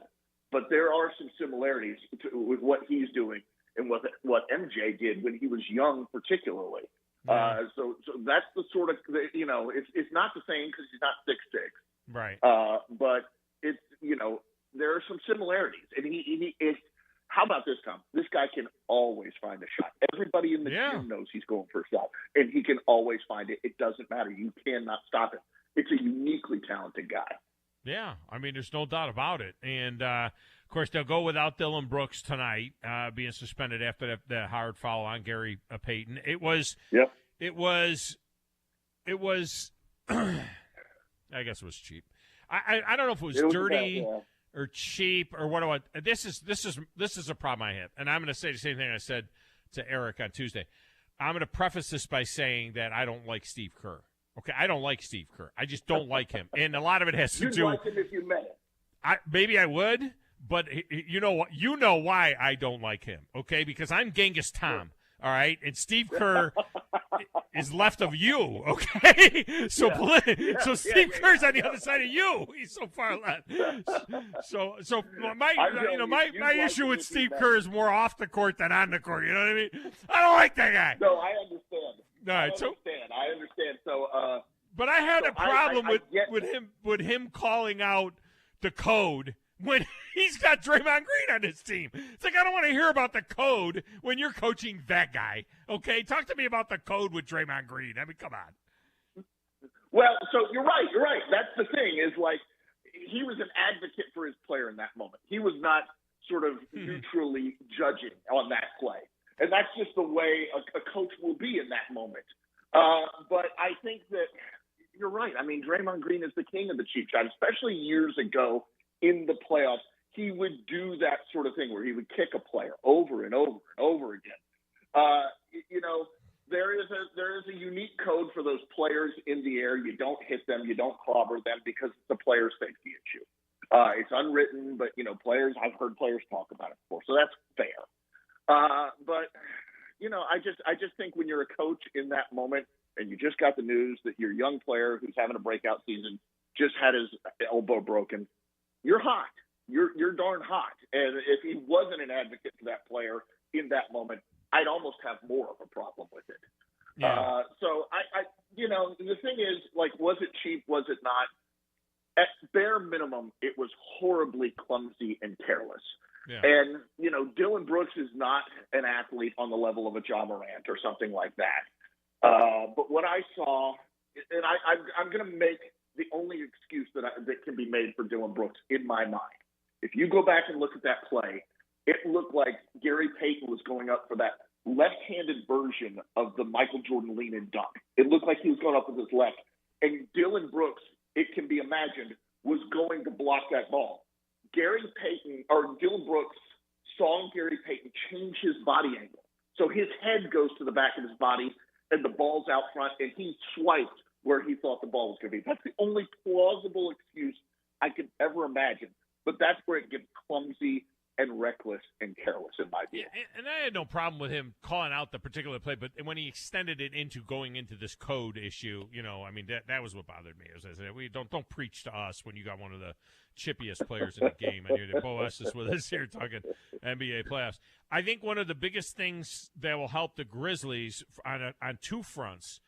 but there are some similarities with what he's doing and what MJ did when he was young, particularly. So that's the sort of, it's not the same because he's not 6'6". Right. But it's, there are some similarities, and how about this, Tom? This guy can always find a shot. Everybody in the gym knows he's going for a shot, and he can always find it. It doesn't matter. You cannot stop him. It's a uniquely talented guy. Yeah, I mean, there's no doubt about it. And, of course, they'll go without Dillon Brooks tonight, being suspended after the hard foul on Gary Payton. It was, I guess it was cheap. I don't know if it was dirty or cheap or what. This is a problem I have, and I'm going to say the same thing I said to Eric on Tuesday. I'm going to preface this by saying that I don't like Steve Kerr. Okay, I don't like Steve Kerr. I just don't like him, and a lot of it has to do. You'd like him if you met him. Maybe I would, but you know what? You know why I don't like him? Okay, because I'm Genghis Tom. All right, and Steve Kerr is left of you. Okay, so Steve Kerr's on the other side of you. He's so far left. So my issue with Steve Kerr is more off the court than on the court. You know what I mean? I don't like that guy. No, I understand. All right, I understand. So, but I had a problem with him calling out the code when he's got Draymond Green on his team. It's like, I don't want to hear about the code when you're coaching that guy. Okay, talk to me about the code with Draymond Green. I mean, come on. Well, so you're right. That's the thing is, like, he was an advocate for his player in that moment. He was not sort of neutrally judging on that play. And that's just the way a coach will be in that moment. But I think that you're right. I mean, Draymond Green is the king of the cheap shot, especially years ago in the playoffs. He would do that sort of thing where he would kick a player over and over and over again. There is a unique code for those players in the air. You don't hit them. You don't clobber them because it's a player safety issue. It's unwritten, but, I've heard players talk about it before. So that's fair. But I just think when you're a coach in that moment and you just got the news that your young player who's having a breakout season just had his elbow broken, you're hot. You're darn hot. And if he wasn't an advocate for that player in that moment, I'd almost have more of a problem with it. Yeah. So the thing is, like, was it cheap? Was it not? At bare minimum, it was horribly clumsy and careless. Yeah. And, Dillon Brooks is not an athlete on the level of a Ja Morant or something like that. But what I saw, and I'm going to make the only excuse that can be made for Dillon Brooks in my mind. If you go back and look at that play, it looked like Gary Payton was going up for that left-handed version of the Michael Jordan lean-in dunk. It looked like he was going up with his left. And Dillon Brooks, it can be imagined, was going to block that ball. Dillon Brooks saw Gary Payton change his body angle. So his head goes to the back of his body and the ball's out front, and he swiped where he thought the ball was going to be. That's the only plausible excuse I could ever imagine. But that's where it gets clumsy and reckless and careless in my view. Yeah, and I had no problem with him calling out the particular play, but when he extended it into going into this code issue, that was what bothered me. As I said, don't preach to us when you got one of the chippiest players in the game. I knew that Beau Estes with us here talking NBA playoffs. I think one of the biggest things that will help the Grizzlies on two fronts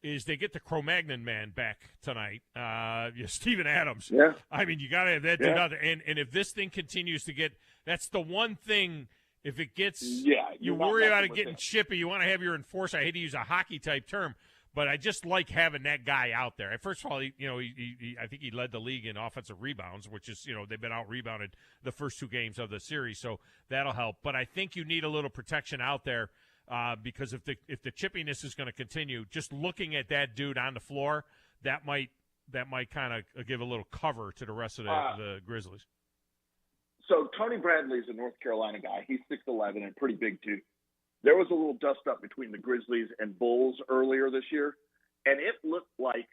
is they get the Cro-Magnon man back tonight, Steven Adams. Yeah. I mean, you got to have that dude out there. And if this thing continues to get – that's the one thing, if it gets you worry about it getting chippy, you want to have your enforcer. I hate to use a hockey-type term, but I just like having that guy out there. First of all, I think he led the league in offensive rebounds, which is, they've been out-rebounded the first two games of the series, so that'll help. But I think you need a little protection out there. Because if the chippiness is going to continue, just looking at that dude on the floor, that might kind of give a little cover to the rest of the Grizzlies. So Tony Bradley's a North Carolina guy. He's 6'11" and pretty big too. There was a little dust up between the Grizzlies and Bulls earlier this year, and it looked like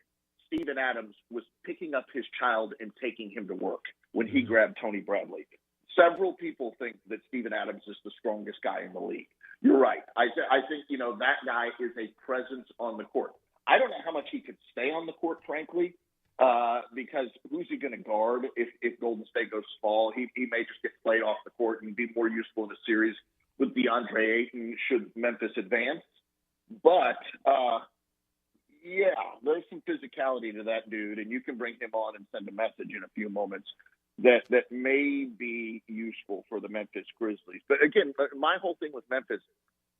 Steven Adams was picking up his child and taking him to work when he grabbed Tony Bradley. Several people think that Steven Adams is the strongest guy in the league. You're right. I think, that guy is a presence on the court. I don't know how much he could stay on the court, frankly, because who's he going to guard if Golden State goes small? He may just get played off the court and be more useful in a series with DeAndre Ayton should Memphis advance. But, there's some physicality to that dude, and you can bring him on and send a message in a few moments. that may be useful for the Memphis Grizzlies. But again, my whole thing with Memphis,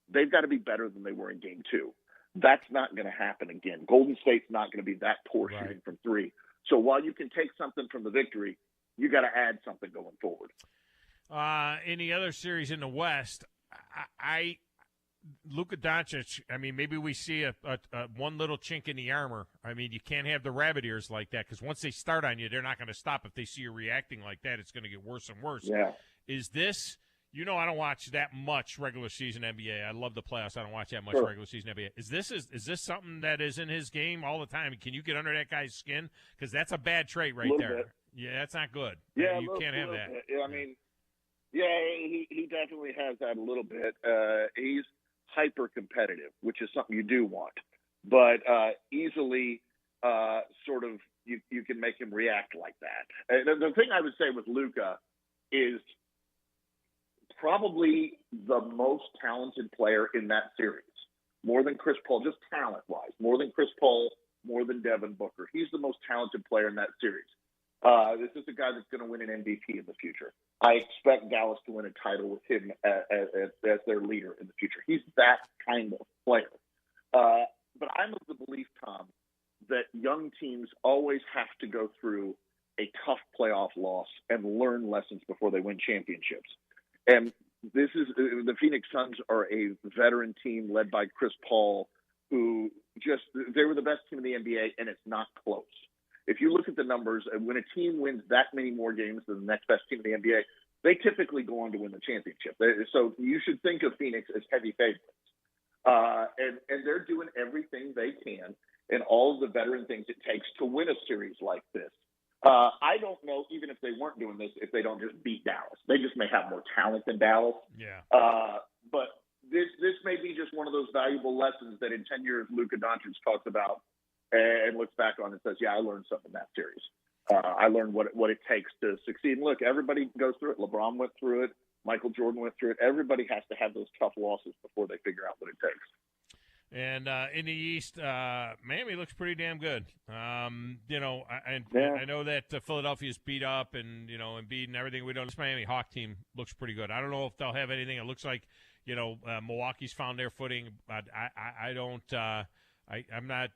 they've got to be better than they were in Game 2. That's not going to happen again. Golden State's not going to be that poor shooting from three. So while you can take something from the victory, you got to add something going forward. In the other series in the West, Luka Doncic, I mean, maybe we see a one little chink in the armor. I mean, you can't have the rabbit ears like that because once they start on you, they're not going to stop. If they see you reacting like that, it's going to get worse and worse. Yeah. Is this, I don't watch that much regular season NBA. I love the playoffs. I don't watch that much regular season NBA. Is this something that is in his game all the time? Can you get under that guy's skin? Because that's a bad trait right there. Bit. Yeah, that's not good. Yeah, you can't have that. I mean, he definitely has that a little bit. He's hyper competitive, which is something you do want, but easily sort of you can make him react like that. And the thing I would say with Luka is probably the most talented player in that series, more than Chris Paul, just talent wise, more than Chris Paul, more than Devin Booker. He's the most talented player in that series. This is a guy that's going to win an MVP in the future. I expect Dallas to win a title with him as their leader in the future. He's that kind of player. But I'm of the belief, Tom, that young teams always have to go through a tough playoff loss and learn lessons before they win championships. And this is the Phoenix Suns are a veteran team led by Chris Paul, who they were the best team in the NBA, and it's not close. If you look at the numbers, when a team wins that many more games than the next best team in the NBA, they typically go on to win the championship. So you should think of Phoenix as heavy favorites. And they're doing everything they can and all of the veteran things it takes to win a series like this. I don't know, even if they weren't doing this, if they don't just beat Dallas. They just may have more talent than Dallas. Yeah. But this may be just one of those valuable lessons that in 10 years Luka Doncic talks about and looks back on and says, yeah, I learned something in that series. I learned what it takes to succeed. And look, everybody goes through it. LeBron went through it. Michael Jordan went through it. Everybody has to have those tough losses before they figure out what it takes. And in the East, Miami looks pretty damn good. I know that Philadelphia's beat up and, Embiid and everything. We don't. This Miami Hawk team looks pretty good. I don't know if they'll have anything. It looks like, Milwaukee's found their footing. But I'm not.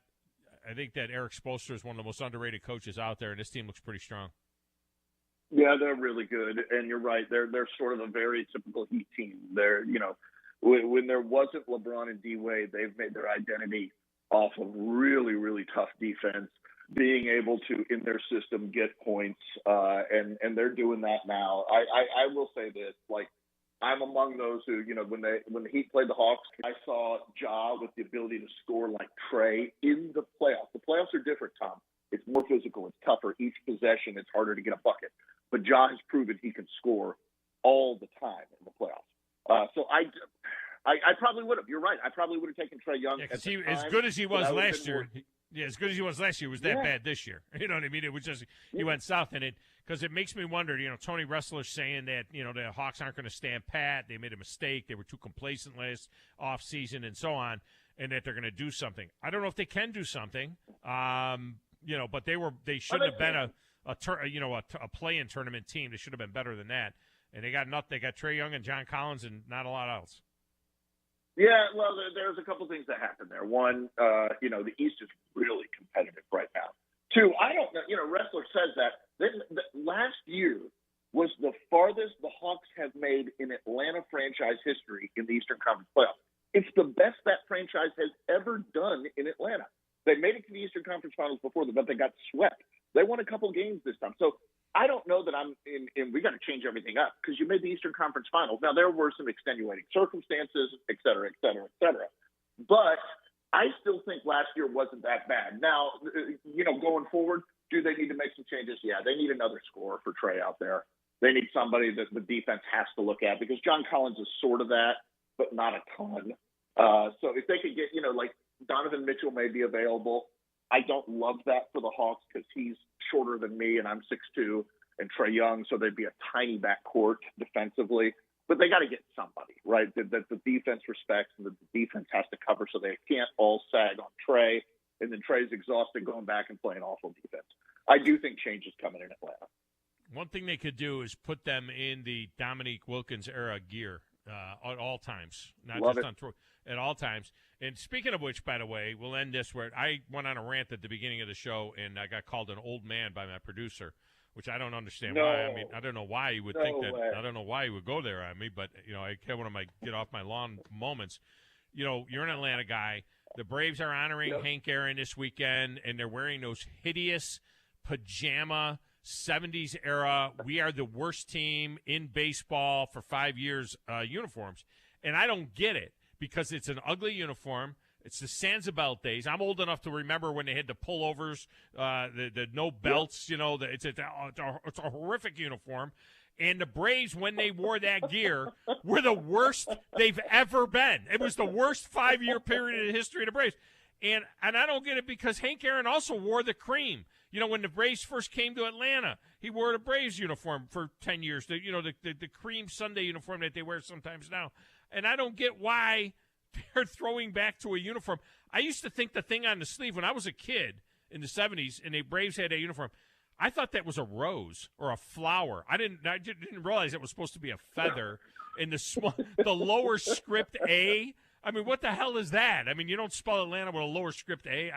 I think that Eric Spoelstra is one of the most underrated coaches out there, and this team looks pretty strong. Yeah, they're really good, and you're right. They're sort of a very typical Heat team. They're when there wasn't LeBron and D-Wade, they've made their identity off of really, really tough defense, being able to in their system get points, and they're doing that now. I will say this, I'm among those who, when the Heat played the Hawks, I saw Ja with the ability to score like Trey in the playoffs. The playoffs are different, Tom. It's more physical. It's tougher. Each possession, it's harder to get a bucket. But Ja has proven he can score all the time in the playoffs. So I probably would have. You're right. I probably would have taken Trae Young. Yeah, because as good as he was last year. Yeah, as good as he was last year, was that bad this year? You know what I mean? It was just he went south in it because it makes me wonder. Tony Ressler's saying that the Hawks aren't going to stand pat. They made a mistake. They were too complacent last offseason and so on, and that they're going to do something. I don't know if they can do something. But they shouldn't have been a play-in tournament team. They should have been better than that. And they got nothing. They got Trae Young and John Collins and not a lot else. Yeah, well, there's a couple things that happen there. One, the East is really competitive right now. Two, I don't know. Ressler says that last year was the farthest the Hawks have made in Atlanta franchise history in the Eastern Conference playoffs. It's the best that franchise has ever done in Atlanta. They made it to the Eastern Conference Finals before, but they got swept. They won a couple games this time. So I don't know that I'm in we got to change everything up because you made the Eastern Conference Finals. Now, there were some extenuating circumstances, et cetera, et cetera, et cetera. But I still think last year wasn't that bad. Now, going forward, do they need to make some changes? Yeah, they need another scorer for Trae out there. They need somebody that the defense has to look at because John Collins is sort of that, but not a ton. So if they could get, Donovan Mitchell may be available. I don't love that for the Hawks because he's shorter than me and I'm 6'2", and Trae Young, so they'd be a tiny backcourt defensively. But they got to get somebody, right, that the defense respects and that the defense has to cover so they can't all sag on Trae, and then Trae's exhausted going back and playing awful defense. I do think change is coming in Atlanta. One thing they could do is put them in the Dominique Wilkins era gear at all times, not Love just it. on tour, at all times. And speaking of which, by the way, we'll end this where I went on a rant at the beginning of the show, and I got called an old man by my producer, which I don't understand why. I mean, I don't know why you would think that. way. I don't know why you would go there on me, but I had one of my get off my lawn moments. You're an Atlanta guy. The Braves are honoring Hank Aaron this weekend, and they're wearing those hideous pajama 70s era, we are the worst team in baseball for 5 years uniforms. And I don't get it because it's an ugly uniform. It's the Sanzabelt days. I'm old enough to remember when they had the pullovers, the no belts, it's a horrific uniform. And the Braves, when they wore that gear, were the worst they've ever been. It was the worst 5-year period in the history of the Braves. And I don't get it because Hank Aaron also wore the cream. When the Braves first came to Atlanta, he wore the Braves uniform for 10 years, the cream Sunday uniform that they wear sometimes now. And I don't get why they're throwing back to a uniform. I used to think the thing on the sleeve when I was a kid in the 70s and the Braves had a uniform, I thought that was a rose or a flower. I didn't realize it was supposed to be a feather in the lower script A. I mean, what the hell is that? I mean, you don't spell Atlanta with a lower script A.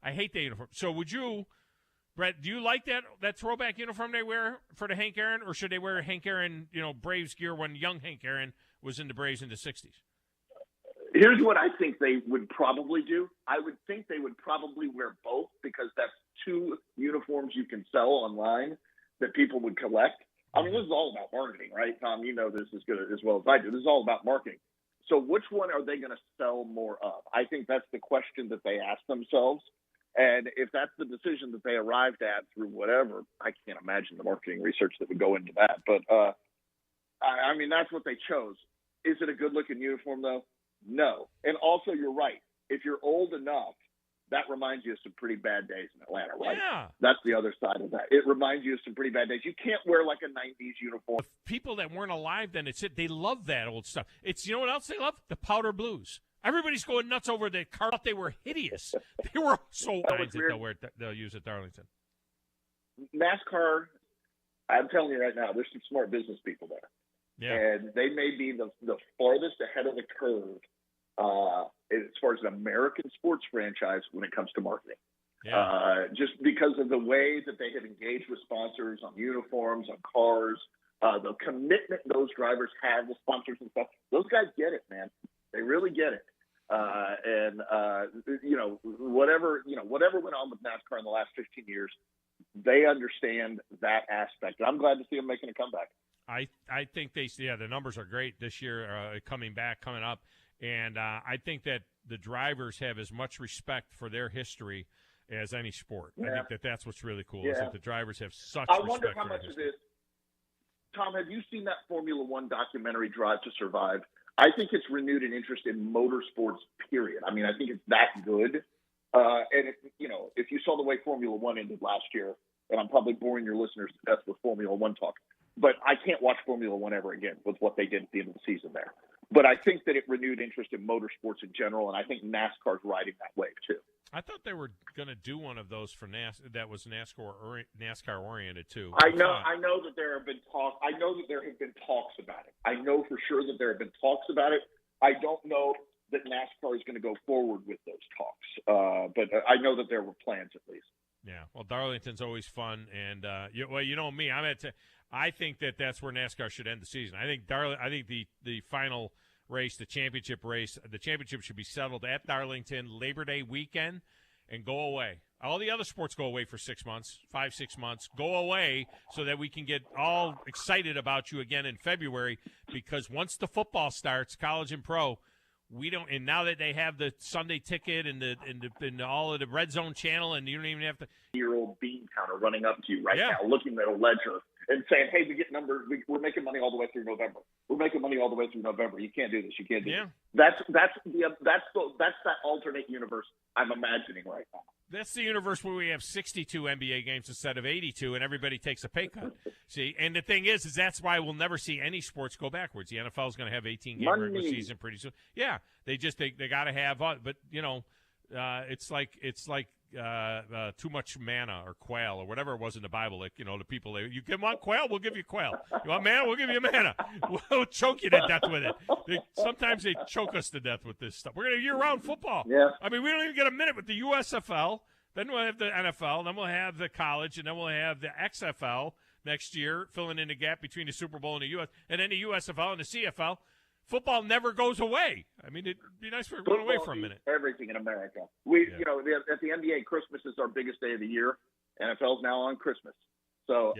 I hate that uniform. So would you, Brett, do you like that throwback uniform they wear for the Hank Aaron, or should they wear Hank Aaron, Braves gear when young Hank Aaron was in the Braves in the 60s? Here's what I think they would probably do. I would think they would probably wear both because that's two uniforms you can sell online that people would collect. I mean, this is all about marketing, right, Tom? You know this as well as I do. This is all about marketing. So which one are they going to sell more of? I think that's the question that they ask themselves. And if that's the decision that they arrived at through whatever, I can't imagine the marketing research that would go into that. But, I mean, that's what they chose. Is it a good-looking uniform, though? No. And also, you're right. If you're old enough, that reminds you of some pretty bad days in Atlanta, right? Yeah. That's the other side of that. It reminds you of some pretty bad days. You can't wear like a 90s uniform. People that weren't alive then, they love that old stuff. It's, you know what else they love? The powder blues. Everybody's going nuts over the car. They were hideous. They were so lines that they'll use at Darlington. NASCAR, I'm telling you right now, there's some smart business people there. Yeah. And they may be the farthest ahead of the curve as far as an American sports franchise when it comes to marketing. Yeah. Just because of the way that they have engaged with sponsors on uniforms, on cars, the commitment those drivers have with sponsors and stuff. Those guys get it, man. They really get it. Whatever went on with NASCAR in the last 15 years, they understand that aspect. And I'm glad to see them making a comeback. I think the numbers are great this year, coming up. And I think that the drivers have as much respect for their history as any sport. Yeah. I think that's what's really cool is that the drivers have such respect for I wonder how much of this, Tom, have you seen that Formula One documentary, Drive to Survive? I think it's renewed an interest in motorsports, period. I mean, I think it's that good. If you saw the way Formula One ended last year, and I'm probably boring your listeners to death with Formula One talk, but I can't watch Formula One ever again with what they did at the end of the season there. But I think that it renewed interest in motorsports in general, and I think NASCAR's riding that wave too. I thought they were going to do one of those for that was NASCAR oriented too. I know that there have been talks. I know that there have been talks about it. I know for sure that there have been talks about it. I don't know that NASCAR is going to go forward with those talks, but I know that there were plans at least. Yeah, well, Darlington's always fun, and you know me, I think that's where NASCAR should end the season. I think the final race, the championship should be settled at Darlington Labor Day weekend and go away. All the other sports go away for 6 months, 6 months. Go away so that we can get all excited about you again in February, because once the football starts, college and pro, we don't. And now that they have the Sunday ticket and all of the Red Zone channel, and you don't even have to. Year-old bean counter running up to you right now, looking at a ledger and saying, "Hey, we get numbers. We're making money all the way through November. We're making money all the way through November. You can't do this. You can't do this." That's that alternate universe I'm imagining right now. That's the universe where we have 62 NBA games instead of 82, and everybody takes a pay cut. See, and the thing is that's why we'll never see any sports go backwards. The NFL is going to have 18-game regular season pretty soon. Yeah, they got to have, but it's like too much manna or quail or whatever it was in the Bible. Like, the people, you want quail, we'll give you quail. You want manna, we'll give you manna. We'll choke you to death with it. Sometimes they choke us to death with this stuff. We're going to year-round football. Yeah. I mean, we don't even get a minute with the USFL. Then we'll have the NFL. Then we'll have the college. And then we'll have the XFL next year, filling in the gap between the Super Bowl and the US. And then the USFL and the CFL. Football never goes away. I mean, it'd be nice for it to go away for a minute. Everything in America. At the NBA, Christmas is our biggest day of the year. NFL's now on Christmas. So,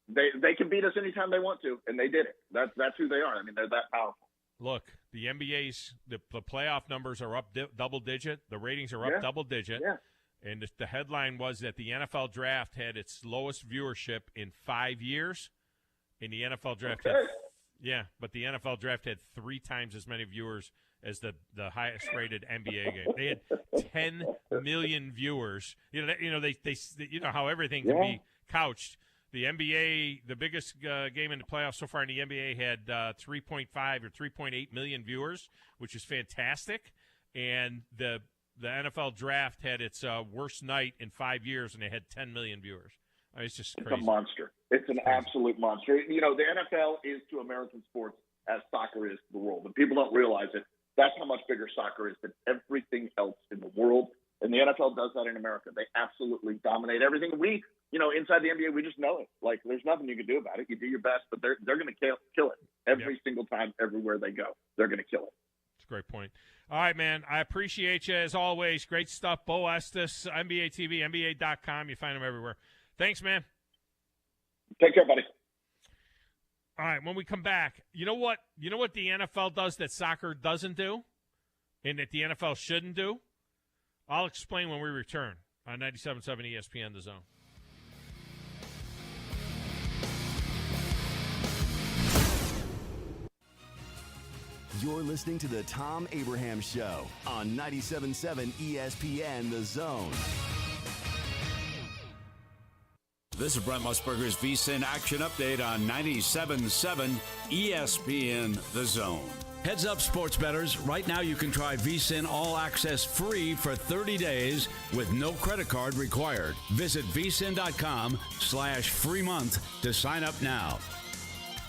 they can beat us anytime they want to, and they did it. That's who they are. I mean, they're that powerful. Look, the NBA's the playoff numbers are up double digit. The ratings are up double digit. Yeah. And the headline was that the NFL draft had its lowest viewership in 5 years. And the NFL draft but the NFL draft had 3 times as many viewers as the highest rated NBA game. They had 10 million viewers. They how everything can be couched. The NBA, the biggest game in the playoffs so far in the NBA, had 3.5 or 3.8 million viewers, which is fantastic. And the NFL draft had its worst night in 5 years, and they had 10 million viewers. I mean, it's just crazy. It's a monster. It's an absolute monster. The NFL is to American sports as soccer is to the world. And people don't realize it. That's how much bigger soccer is than everything else in the world. And the NFL does that in America. They absolutely dominate everything. We, inside the NBA, we just know it. Like, there's nothing you can do about it. You do your best, but they're going to kill it every single time, everywhere they go. They're going to kill it. That's a great point. All right, man. I appreciate you as always. Great stuff. Beau Estes, NBATV, NBA.com. You find them everywhere. Thanks, man. Take care, buddy. All right, when we come back, you know what the NFL does that soccer doesn't do and that the NFL shouldn't do? I'll explain when we return on 97.7 ESPN The Zone. You're listening to the Thom Abraham Show on 97.7 ESPN The Zone. This is Brent Musburger's VSiN Action Update on 97.7 ESPN The Zone. Heads up, sports bettors. Right now you can try VSiN All Access free for 30 days with no credit card required. Visit vsin.com/free month to sign up now.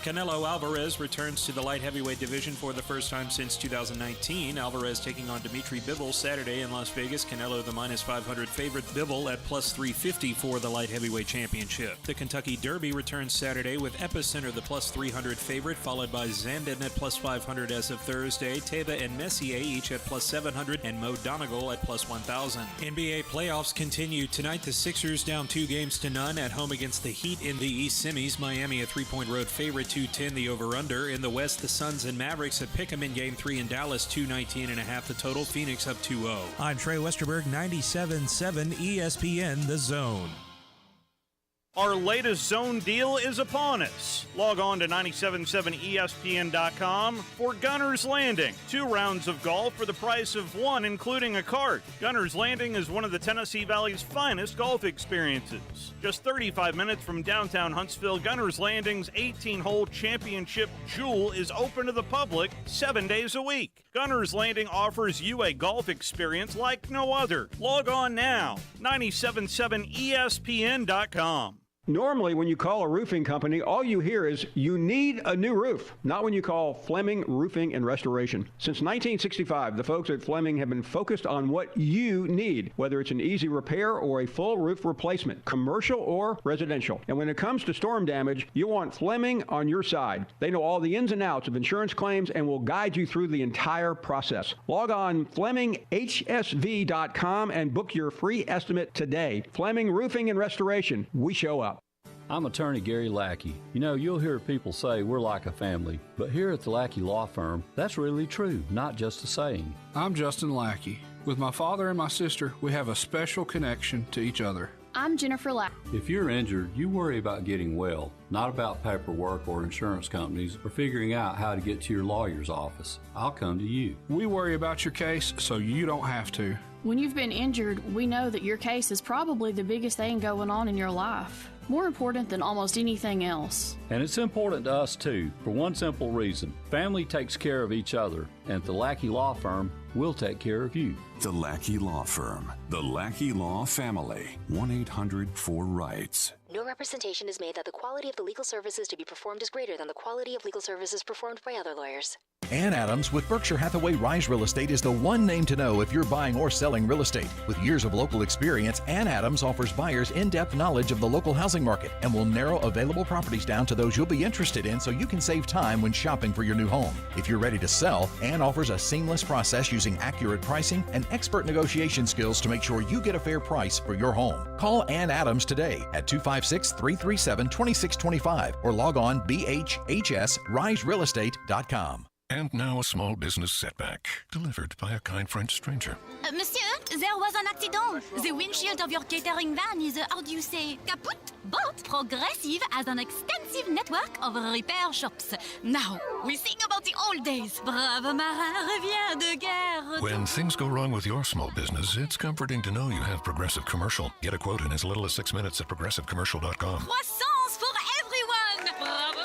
Canelo Alvarez returns to the light heavyweight division for the first time since 2019. Alvarez taking on Dimitri Bivol Saturday in Las Vegas. Canelo the -500 favorite, Bivol at +350 for the light heavyweight championship. The Kentucky Derby returns Saturday with Epicenter the +300 favorite, followed by Zandon at +500 as of Thursday. Teva and Messier each at +700, and Mo Donegal at +1,000. NBA playoffs continue tonight. The Sixers down 2-0 at home against the Heat in the East Semis. Miami a 3-point road favorite. 210 the over-under. In the West, the Suns and Mavericks at Pick'em in Game 3 in Dallas, 219.5 the total. Phoenix up 2-0. I'm Trey Westerberg, 97.7 ESPN The Zone. Our latest Zone deal is upon us. Log on to 977ESPN.com for Gunner's Landing. 2 rounds of golf for the price of 1, including a cart. Gunner's Landing is one of the Tennessee Valley's finest golf experiences. Just 35 minutes from downtown Huntsville, Gunner's Landing's 18-hole championship jewel is open to the public 7 days a week. Gunner's Landing offers you a golf experience like no other. Log on now, 977ESPN.com. Normally, when you call a roofing company, all you hear is, you need a new roof. Not when you call Fleming Roofing and Restoration. Since 1965, the folks at Fleming have been focused on what you need, whether it's an easy repair or a full roof replacement, commercial or residential. And when it comes to storm damage, you want Fleming on your side. They know all the ins and outs of insurance claims and will guide you through the entire process. Log on FlemingHSV.com and book your free estimate today. Fleming Roofing and Restoration. We show up. I'm attorney Gary Lackey. You know, you'll hear people say we're like a family, but here at the Lackey Law Firm, that's really true, not just a saying. I'm Justin Lackey. With my father and my sister, we have a special connection to each other. I'm Jennifer Lackey. If you're injured, you worry about getting well, not about paperwork or insurance companies or figuring out how to get to your lawyer's office. I'll come to you. We worry about your case so you don't have to. When you've been injured, we know that your case is probably the biggest thing going on in your life. more important than almost anything else. And it's important to us, too, for one simple reason. Family takes care of each other, and at the Lackey Law Firm, we'll take care of you. The Lackey Law Firm. The Lackey Law Family. 1-800-4RIGHTS. No representation is made that the quality of the legal services to be performed is greater than the quality of legal services performed by other lawyers. Ann Adams with Berkshire Hathaway Rise Real Estate is the one name to know if you're buying or selling real estate. With years of local experience, Ann Adams offers buyers in-depth knowledge of the local housing market and will narrow available properties down to those you'll be interested in so you can save time when shopping for your new home. If you're ready to sell, Ann offers a seamless process using accurate pricing and expert negotiation skills to make sure you get a fair price for your home. Call Ann Adams today at 256-337-2625 or log on bhhsriserealestate.com. And now a small business setback, delivered by a kind French stranger. Monsieur, there was an accident. The windshield of your catering van is, how do you say, kaput? But Progressive has an extensive network of repair shops. Now, we sing about the old days. Brave marin revient de guerre. When things go wrong with your small business, it's comforting to know you have Progressive Commercial. Get a quote in as little as 6 minutes at progressivecommercial.com. Croissance for everyone.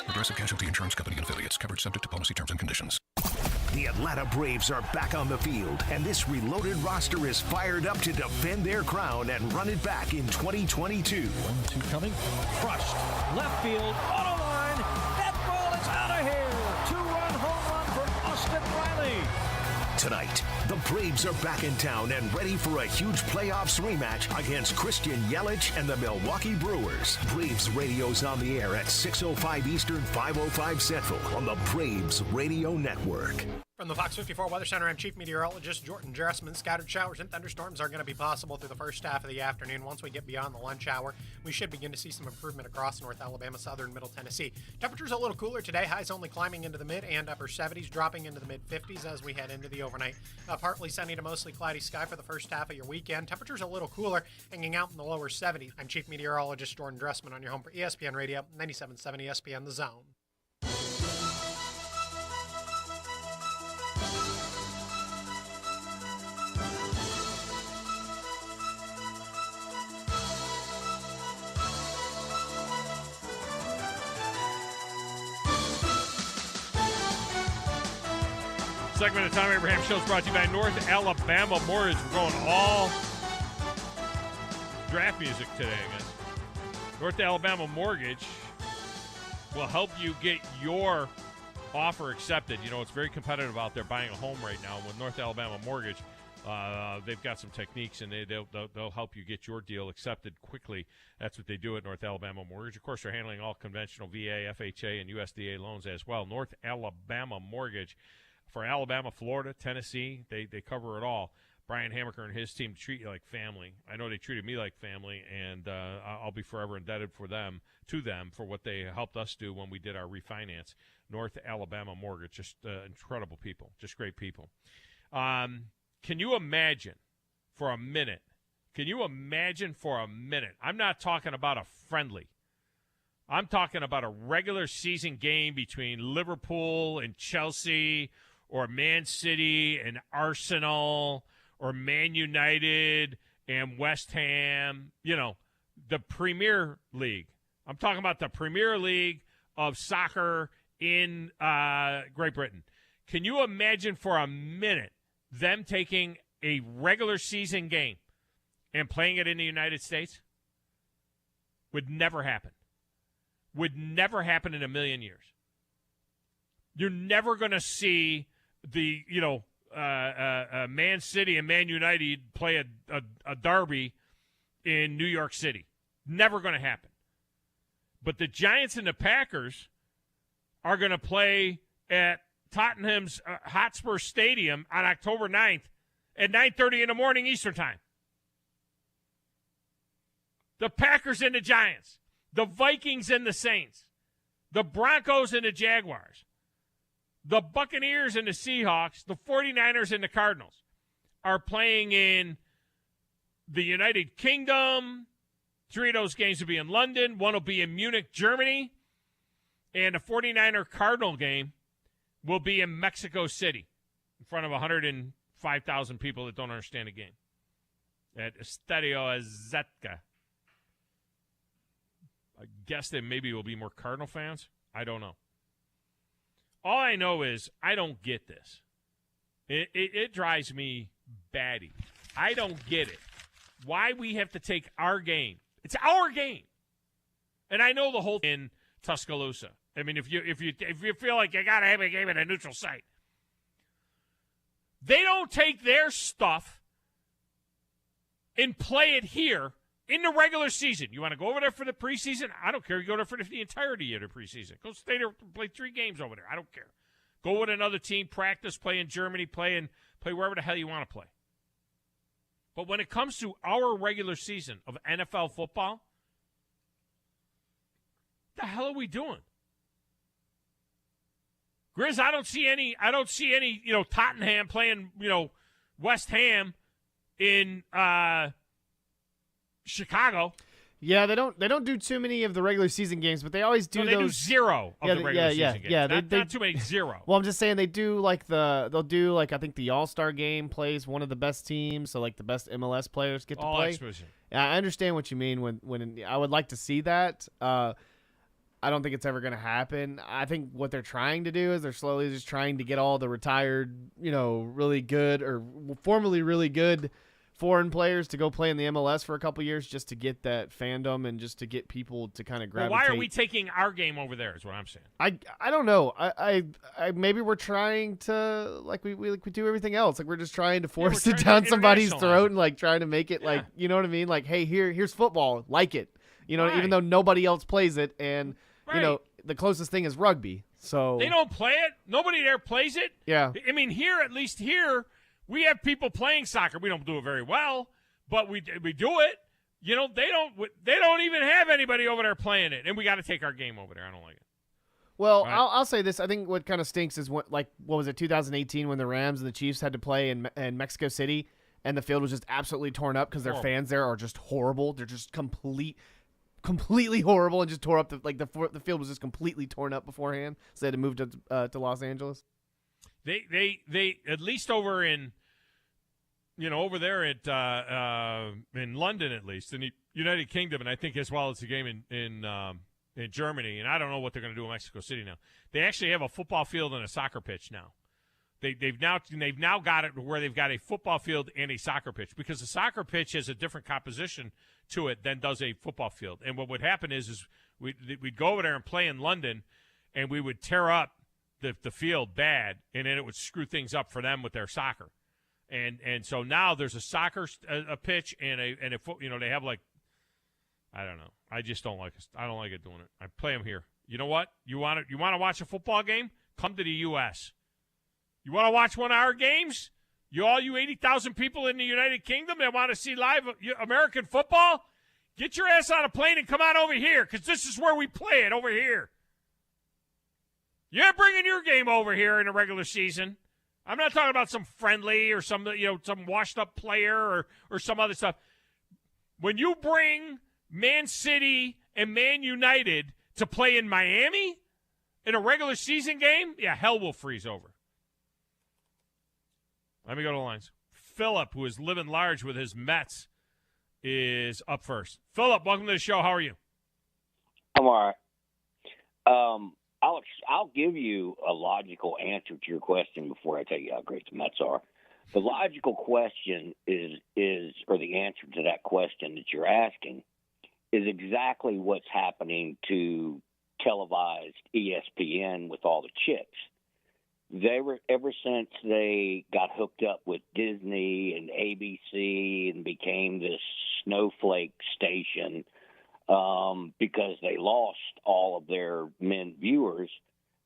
Progressive Casualty Insurance Company and affiliates. Coverage subject to policy terms and conditions. The Atlanta Braves are back on the field, and this reloaded roster is fired up to defend their crown and run it back in 2022. 1-2 coming. Crushed. Left field. Auto line. That ball is out of here. 2-run home run from Austin Riley. Tonight, the Braves are back in town and ready for a huge playoffs rematch against Christian Yelich and the Milwaukee Brewers. Braves Radio's on the air at 6:05 Eastern, 5:05 Central on the Braves Radio Network. From the Fox 54 Weather Center, I'm Chief Meteorologist Jordan Dressman. Scattered showers and thunderstorms are going to be possible through the first half of the afternoon. Once we get beyond the lunch hour, we should begin to see some improvement across North Alabama, southern Middle Tennessee. Temperatures a little cooler today. Highs only climbing into the mid and upper 70s, dropping into the mid 50s as we head into the overnight. Partly sunny to mostly cloudy sky for the first half of your weekend. Temperatures a little cooler, hanging out in the lower 70s. I'm Chief Meteorologist Jordan Dressman on your home for ESPN Radio, 97.7 ESPN The Zone. Segment of Thom Abraham Show is brought to you by North Alabama Mortgage. We're going all draft music today, I guess. North Alabama Mortgage will help you get your offer accepted. You know, it's very competitive out there buying a home right now. With North Alabama Mortgage, they've got some techniques, and they'll help you get your deal accepted quickly. That's what they do at North Alabama Mortgage. Of course, they're handling all conventional VA, FHA, and USDA loans as well. North Alabama Mortgage. For Alabama, Florida, Tennessee, they cover it all. Brian Hammaker and his team treat you like family. I know they treated me like family, and I'll be forever indebted to them for what they helped us do when we did our refinance. North Alabama Mortgage, just incredible people, just great people. Can you imagine for a minute? I'm not talking about a friendly. I'm talking about a regular season game between Liverpool and Chelsea, or Man City and Arsenal, or Man United and West Ham, you know, the Premier League. I'm talking about the Premier League of soccer in Great Britain. Can you imagine for a minute them taking a regular season game and playing it in the United States? Would never happen. Would never happen in a million years. You're never going to see the, Man City and Man United play a derby in New York City. Never going to happen. But the Giants and the Packers are going to play at Tottenham's Hotspur Stadium on October 9th at 9:30 in the morning Eastern Time. The Packers and the Giants. The Vikings and the Saints. The Broncos and the Jaguars. The Buccaneers and the Seahawks, the 49ers and the Cardinals are playing in the United Kingdom. 3 of those games will be in London. 1 will be in Munich, Germany. And the 49er Cardinal game will be in Mexico City in front of 105,000 people that don't understand the game at Estadio Azteca. I guess there maybe will be more Cardinal fans. I don't know. All I know is I don't get this. It drives me batty. I don't get it. Why we have to take our game. It's our game. And I know the whole in Tuscaloosa. I mean, if you feel like you got to have a game at a neutral site. They don't take their stuff and play it here in the regular season. You want to go over there for the preseason? I don't care. You go there for the entirety of the preseason. Go stay there, play 3 games over there. I don't care. Go with another team, practice, play in Germany, play wherever the hell you want to play. But when it comes to our regular season of NFL football, what the hell are we doing? Grizz, I don't see any, Tottenham playing, West Ham in Chicago. Yeah, they don't do too many of the regular season games, but they always do. No, they do 0 of the regular season games. Yeah, not too many 0. Well, I'm just saying they do I think the All-Star game plays one of the best teams, so like the best MLS players get to play. Exposition. Yeah, I understand what you mean when I would like to see that. I don't think it's ever going to happen. I think what they're trying to do is they're slowly just trying to get all the retired, really good or formerly really good foreign players to go play in the MLS for a couple years just to get that fandom and just to get people to kind of gravitate. Well, why are we taking our game over there is what I'm saying. I don't know. I maybe we're trying to like we do everything else. Like we're just trying to force it down somebody's throat and like trying to make it like, you know what I mean? Like, hey, here's football. Like it. Even though nobody else plays it and the closest thing is rugby. So they don't play it. Nobody there plays it. Yeah. I mean, at least here, we have people playing soccer. We don't do it very well, but we do it. They don't even have anybody over there playing it, and we got to take our game over there. I don't like it. Well, right. I'll say this. I think what kind of stinks is what was it, 2018 when the Rams and the Chiefs had to play in Mexico City, and the field was just absolutely torn up because their fans there are just horrible. They're just completely horrible and just tore up the field was just completely torn up beforehand, so they had to move to Los Angeles. They at least over in over there at in London, at least in the United Kingdom, and I think as well as the game in Germany, and I don't know what they're going to do in Mexico City now. They actually have a football field and a soccer pitch now. They've now got it where they've got a football field and a soccer pitch, because the soccer pitch has a different composition to it than does a football field. And what would happen is we'd go over there and play in London, and we would tear up the field bad, and then it would screw things up for them with their soccer. And so now there's a soccer a pitch and a foot. They have I don't know. I just don't like it. I don't like it doing it. I play them here. You know what? You want to watch a football game? Come to the U.S. You want to watch one of our games? You 80,000 people in the United Kingdom that want to see live American football? Get your ass on a plane and come on over here, because this is where we play it, over here. You're bringing your game over here in the regular season. I'm not talking about some friendly or some washed-up player or some other stuff. When you bring Man City and Man United to play in Miami in a regular season game, yeah, hell will freeze over. Let me go to the lines. Philip, who is living large with his Mets, is up first. Philip, welcome to the show. How are you? I'm all right. I'll give you a logical answer to your question before I tell you how great the Mets are. The logical question or the answer to that question that you're asking is exactly what's happening to televised ESPN with all the chicks. They were, ever since they got hooked up with Disney and ABC and became this snowflake station, because they lost all of their men viewers,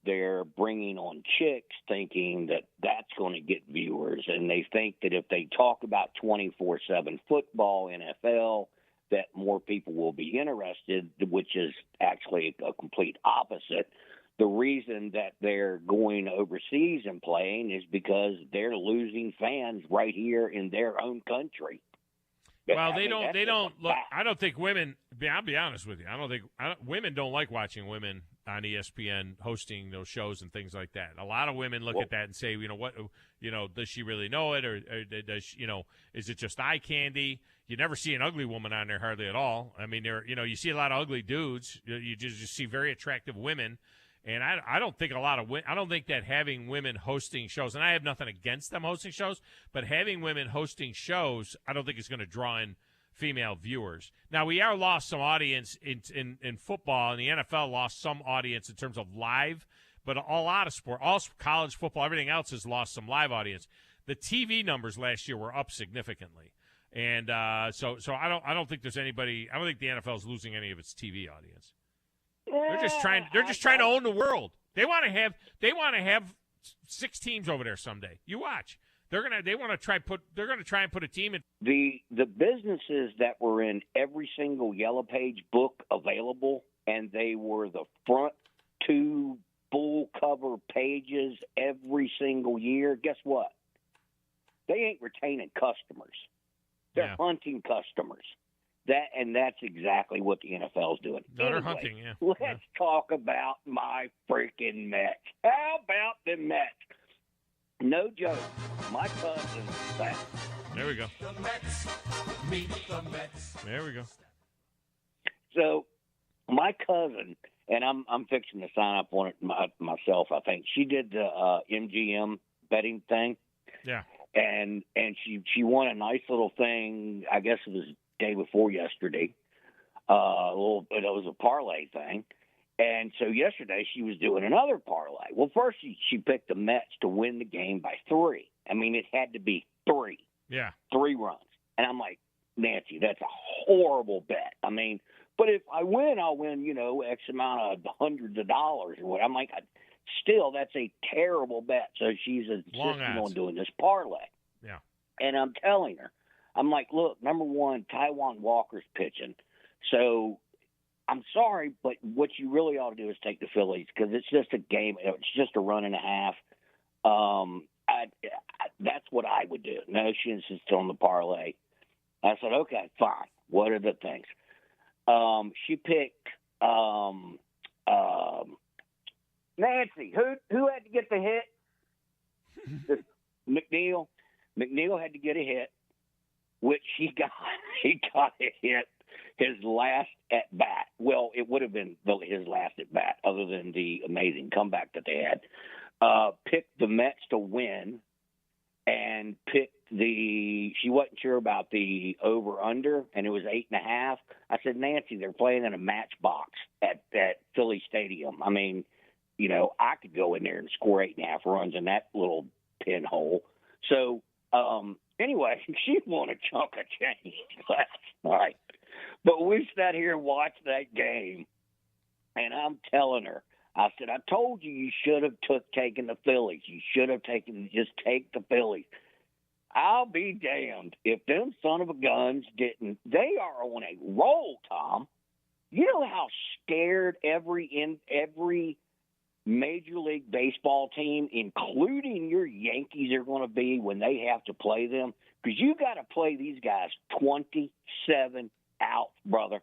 they're bringing on chicks thinking that that's going to get viewers. And they think that if they talk about 24/7 football, NFL, that more people will be interested, which is actually a complete opposite. The reason that they're going overseas and playing is because they're losing fans right here in their own country. Well, they don't look. I don't think women. I'll be honest with you. Women don't like watching women on ESPN hosting those shows and things like that. A lot of women look at that and say, what, does she really know it, or does she, is it just eye candy? You never see an ugly woman on there hardly at all. I mean, you see a lot of ugly dudes. You just see very attractive women. And I don't think I don't think that having women hosting shows, and I have nothing against them hosting shows, but having women hosting shows, I don't think is going to draw in female viewers. Now, we are lost some audience in football, and the NFL lost some audience in terms of live, but a lot of sport, all college football, everything else has lost some live audience. The TV numbers last year were up significantly. And so I don't think there's anybody. I don't think the NFL is losing any of its TV audience. They're just trying to own the world. They want to have 6 teams over there someday. You watch. They're going to try and put a team in. The businesses that were in every single Yellow Page book available, and they were the front 2 full cover pages every single year. Guess what? They ain't retaining customers. They're hunting customers. That's exactly what the NFL is doing. They're hunting, yeah. Let's talk about my freaking Mets. How about the Mets? No joke. My cousin's back. There we go. The Mets. Meet the Mets. There we go. So my cousin, and I'm fixing to sign up on it myself, I think. She did the MGM betting thing. Yeah. And she won a nice little thing, I guess it was day before yesterday. It was a parlay thing. And so yesterday she was doing another parlay. Well, first she picked the Mets to win the game by 3. I mean, it had to be 3. Yeah. 3 runs. And I'm like, Nancy, that's a horrible bet. I mean, but if I win, I'll win, X amount of hundreds of dollars or what. I'm like, still, that's a terrible bet. So she's insisting on doing this parlay. Yeah. And I'm telling her, I'm like, look, number one, Taiwan Walker's pitching. So I'm sorry, but what you really ought to do is take the Phillies because it's just a game. It's just a run and a half. That's what I would do. No, she insisted on the parlay. I said, okay, fine. What are the things? She picked Nancy. Who had to get the hit? McNeil. McNeil had to get a hit, which he got. He got a hit his last at bat. Well, it would have been his last at bat, other than the amazing comeback that they had. Picked the Mets to win, and picked she wasn't sure about the over-under, and it was 8.5. I said, Nancy, they're playing in a matchbox at Philly Stadium. I mean, I could go in there and score 8.5 runs in that little pinhole. So, anyway, she won a chunk of change last night. But we sat here and watched that game, and I'm telling her, I said, I told you should have taken the Phillies. You should have just take the Phillies. I'll be damned if them son of a guns didn't. They are on a roll, Tom. You know how scared every Major League Baseball team, including your Yankees, are going to be when they have to play them? Because you got to play these guys 27 outs, brother.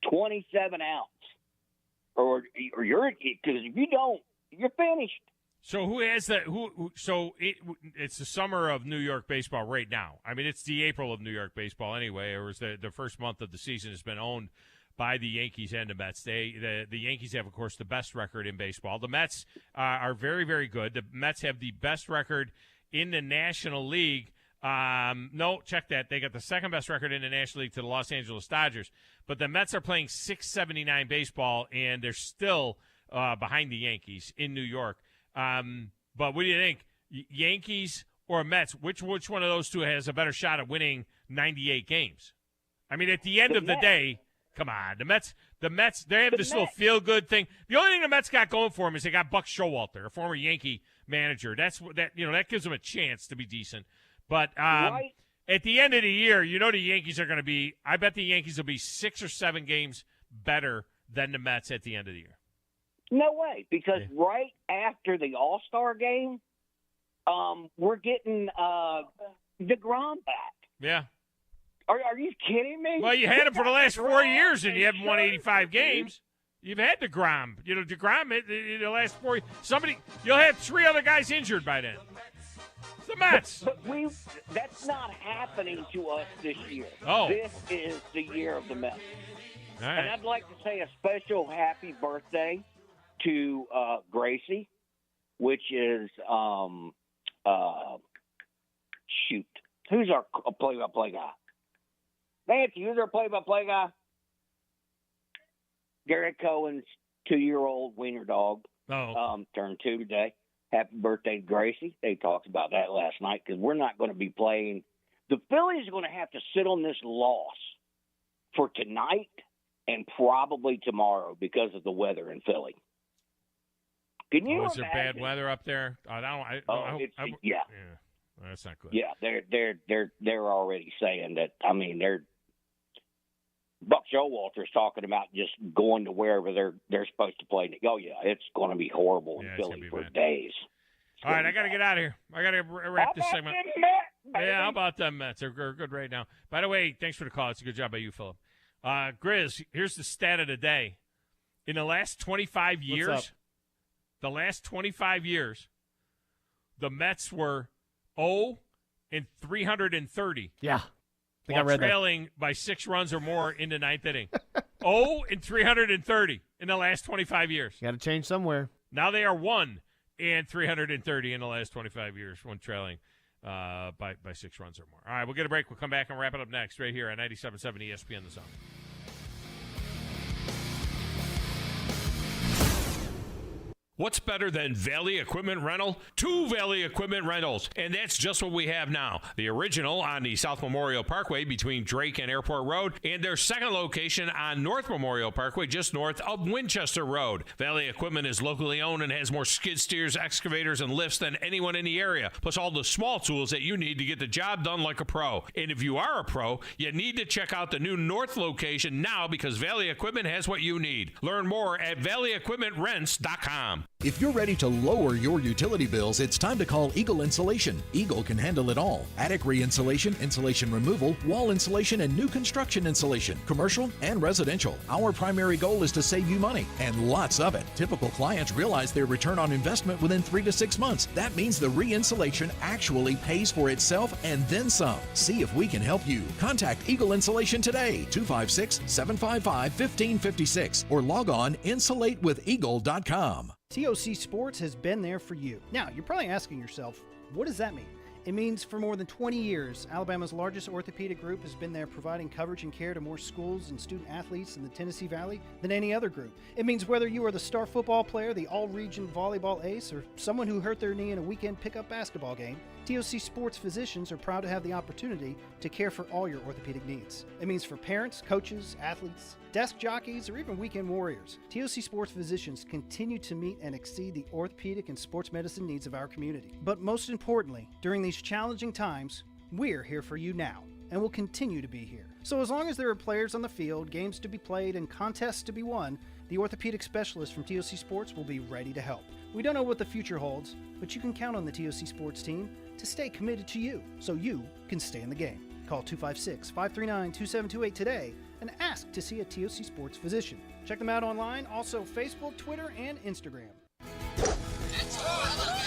27 outs. Or you're, because if you don't, you're finished. So who has that? It's the summer of New York baseball right now. I mean, it's the April of New York baseball anyway. Or was the first month of the season has been owned by the Yankees and the Mets. The Yankees have, of course, the best record in baseball. The Mets are very, very good. The Mets have the best record in the National League. No, check that. They got the second best record in the National League to the Los Angeles Dodgers. But the Mets are playing .679 baseball, and they're still behind the Yankees in New York. But what do you think? Yankees or Mets? Which one of those two has a better shot at winning 98 games? I mean, at the end of the day, come on, the Mets. They have this little feel-good thing. The only thing the Mets got going for them is they got Buck Showalter, a former Yankee manager. That gives them a chance to be decent. But at the end of the year, the Yankees are going to be. I bet the Yankees will be 6 or 7 games better than the Mets at the end of the year. No way, because right after the All-Star game, we're getting DeGrom back. Yeah. Are you kidding me? Well, you had him for the last 4 years, and you haven't won 85 games. You've had DeGrom. DeGrom, in the last 4 years, you'll have 3 other guys injured by then. It's the Mets. But that's not happening to us this year. Oh. This is the year of the Mets. All right. And I'd like to say a special happy birthday to Gracie, which is, who's our play-by-play guy? Nancy, who's our play-by-play guy? Garrett Cohen's 2-year-old wiener dog. Turned 2 today. Happy birthday to Gracie. They talked about that last night because we're not going to be playing. The Phillies are going to have to sit on this loss for tonight and probably tomorrow because of the weather in Philly. Can you is there imagine? bad weather up there? Yeah. Well, that's not good. Yeah, they're already saying that. I mean, Buck Showalter's talking about just going to wherever they're supposed to play. Oh yeah, it's going to be horrible in Philly for days. All right, I got to get out of here. I got to wrap this segment. Yeah, how about them Mets? They're good right now. By the way, thanks for the call. It's a good job by you, Philip. Grizz, here's the stat of the day. In the last 25 years, the Mets were 0-330. Yeah. While trailing by 6 runs or more in the 9th inning. 0-330 in the last 25 years. Got to change somewhere. Now they are 1-330 in the last 25 years when trailing by 6 runs or more. All right, we'll get a break. We'll come back and wrap it up next right here on 97.7 ESPN The Zone. What's better than Valley Equipment Rental? 2 Valley Equipment Rentals, and that's just what we have now. The original on the South Memorial Parkway between Drake and Airport Road, and their second location on North Memorial Parkway just north of Winchester Road. Valley Equipment is locally owned and has more skid steers, excavators, and lifts than anyone in the area, plus all the small tools that you need to get the job done like a pro. And if you are a pro, you need to check out the new North location now because Valley Equipment has what you need. Learn more at valleyequipmentrents.com. If you're ready to lower your utility bills, it's time to call Eagle Insulation. Eagle can handle it all. Attic re-insulation, insulation removal, wall insulation, and new construction insulation, commercial and residential. Our primary goal is to save you money, and lots of it. Typical clients realize their return on investment within 3 to 6 months. That means the re-insulation actually pays for itself and then some. See if we can help you. Contact Eagle Insulation today, 256-755-1556, or log on insulatewitheagle.com. TOC Sports has been there for you. Now, you're probably asking yourself, what does that mean? It means for more than 20 years, Alabama's largest orthopedic group has been there providing coverage and care to more schools and student athletes in the Tennessee Valley than any other group. It means whether you are the star football player, the all-region volleyball ace, or someone who hurt their knee in a weekend pickup basketball game, TOC Sports physicians are proud to have the opportunity to care for all your orthopedic needs. It means for parents, coaches, athletes, desk jockeys, or even weekend warriors, TOC Sports physicians continue to meet and exceed the orthopedic and sports medicine needs of our community. But most importantly, during these challenging times, we're here for you now, and will continue to be here. So as long as there are players on the field, games to be played, and contests to be won, the orthopedic specialists from TOC Sports will be ready to help. We don't know what the future holds, but you can count on the TOC Sports team to stay committed to you, so you can stay in the game. Call 256-539-2728 today and ask to see a TOC Sports physician. Check them out online, also Facebook, Twitter, and Instagram.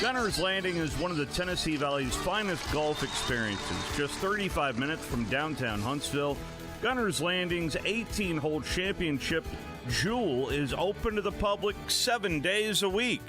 Gunner's Landing is one of the Tennessee Valley's finest golf experiences. Just 35 minutes from downtown Huntsville, Gunner's Landing's 18-hole championship Jewel is open to the public 7 days a week.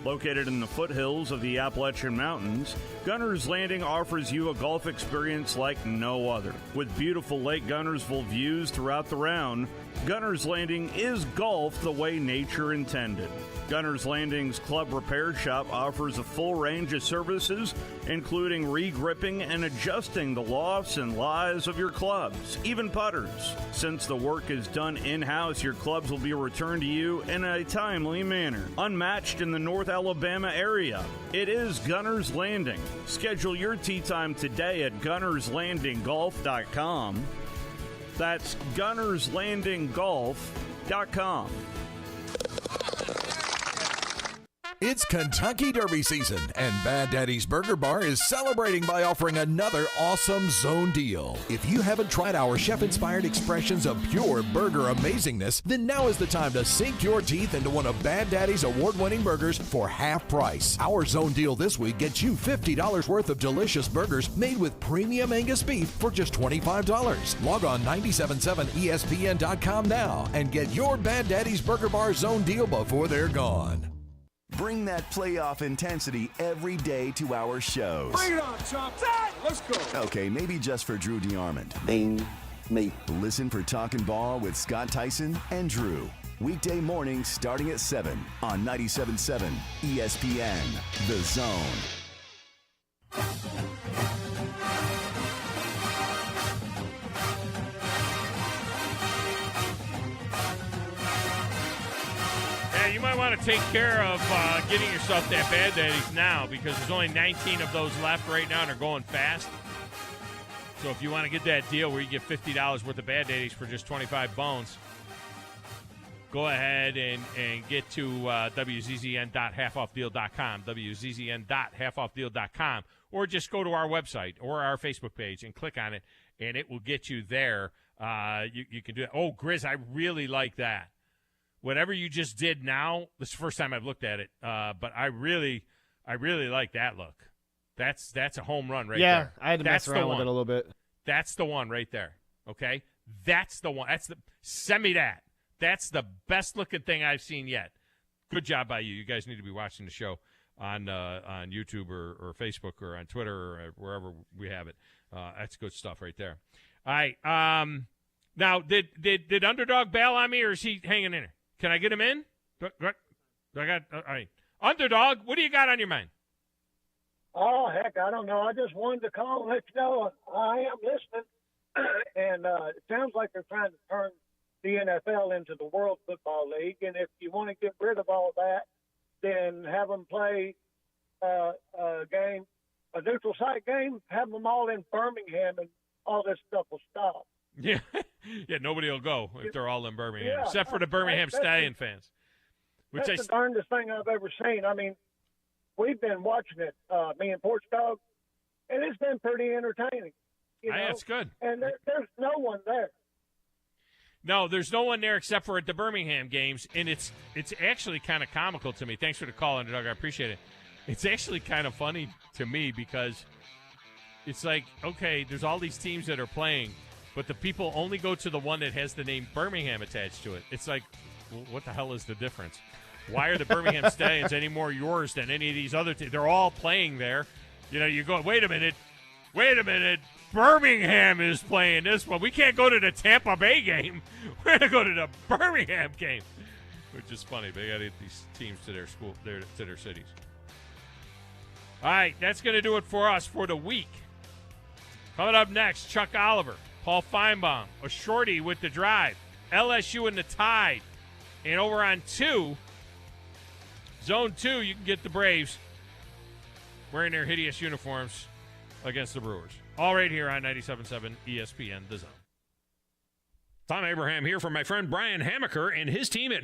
Located in the foothills of the Appalachian Mountains, Gunner's Landing offers you a golf experience like no other. With beautiful Lake Gunnersville views throughout the round, Gunner's Landing is golf the way nature intended. Gunner's Landing's Club Repair Shop offers a full range of services, including re-gripping and adjusting the lofts and lies of your clubs, even putters. Since the work is done in-house, your clubs will be returned to you in a timely manner. Unmatched in the North Alabama area, it is Gunner's Landing. Schedule your tee time today at gunnerslandinggolf.com. That's gunnerslandinggolf.com. It's Kentucky Derby season, and Bad Daddy's Burger Bar is celebrating by offering another awesome zone deal. If you haven't tried our chef-inspired expressions of pure burger amazingness, then now is the time to sink your teeth into one of Bad Daddy's award-winning burgers for half price. Our zone deal this week gets you $50 worth of delicious burgers made with premium Angus beef for just $25. Log on 977ESPN.com now and get your Bad Daddy's Burger Bar zone deal before they're gone. Bring that playoff intensity every day to our shows. Bring it on, Chomp. Let's go. Okay, maybe just for Drew DeArmond. Bing. Me. Listen for Talkin' Ball with Scott Tyson and Drew. Weekday mornings starting at 7 on 97.7 ESPN, The Zone. You might want to take care of getting yourself that Bad Daddy's now, because there's only 19 of those left right now and they're going fast. So if you want to get that deal where you get $50 worth of Bad Daddy's for just 25 bones, go ahead and get to WZZN.halfoffdeal.com, WZZN.halfoffdeal.com, or just go to our website or our Facebook page and click on it, and it will get you there. You can do that. Oh, Grizz, I really like that. Whatever you just did now, this is the first time I've looked at it, but I really like that look. That's a home run right there. Yeah, I had to mess around with it a little bit. That's the one right there, okay? That's the one. Send me that. That's the best-looking thing I've seen yet. Good job by you. You guys need to be watching the show on YouTube or Facebook or on Twitter or wherever we have it. That's good stuff right there. All right. Now, did Underdog bail on me, or is he hanging in there? Can I get him in? Do I got all right. Underdog, what do you got on your mind? Oh, heck, I don't know. I just wanted to call and let you know I am listening. And it sounds like they're trying to turn the NFL into the World Football League. And if you want to get rid of all that, then have them play a neutral site game, have them all in Birmingham, and all this stuff will stop. Yeah, nobody will go if they're all in Birmingham, except for the Birmingham Stallion fans. That's the darndest thing I've ever seen. I mean, we've been watching it, me and Porch Dog, and it's been pretty entertaining. It's good. And there's no one there. No, there's no one there except for at the Birmingham games, and it's actually kind of comical to me. Thanks for the call, Underdog. I appreciate it. It's actually kind of funny to me because it's like, okay, there's all these teams that are playing, but the people only go to the one that has the name Birmingham attached to it. It's like, well, what the hell is the difference? Why are the Birmingham Stallions any more yours than any of these other teams? They're all playing there. You go, wait a minute. Birmingham is playing this one. We can't go to the Tampa Bay game. We're going to go to the Birmingham game, which is funny. They got to get these teams to their school, to their cities. All right, that's going to do it for us for the week. Coming up next, Chuck Oliver, Paul Feinbaum, a shorty with the drive, LSU and the Tide. And over on Zone 2, you can get the Braves wearing their hideous uniforms against the Brewers. All right here on 97.7 ESPN, The Zone. Thom Abraham here for my friend Brian Hamaker and his team at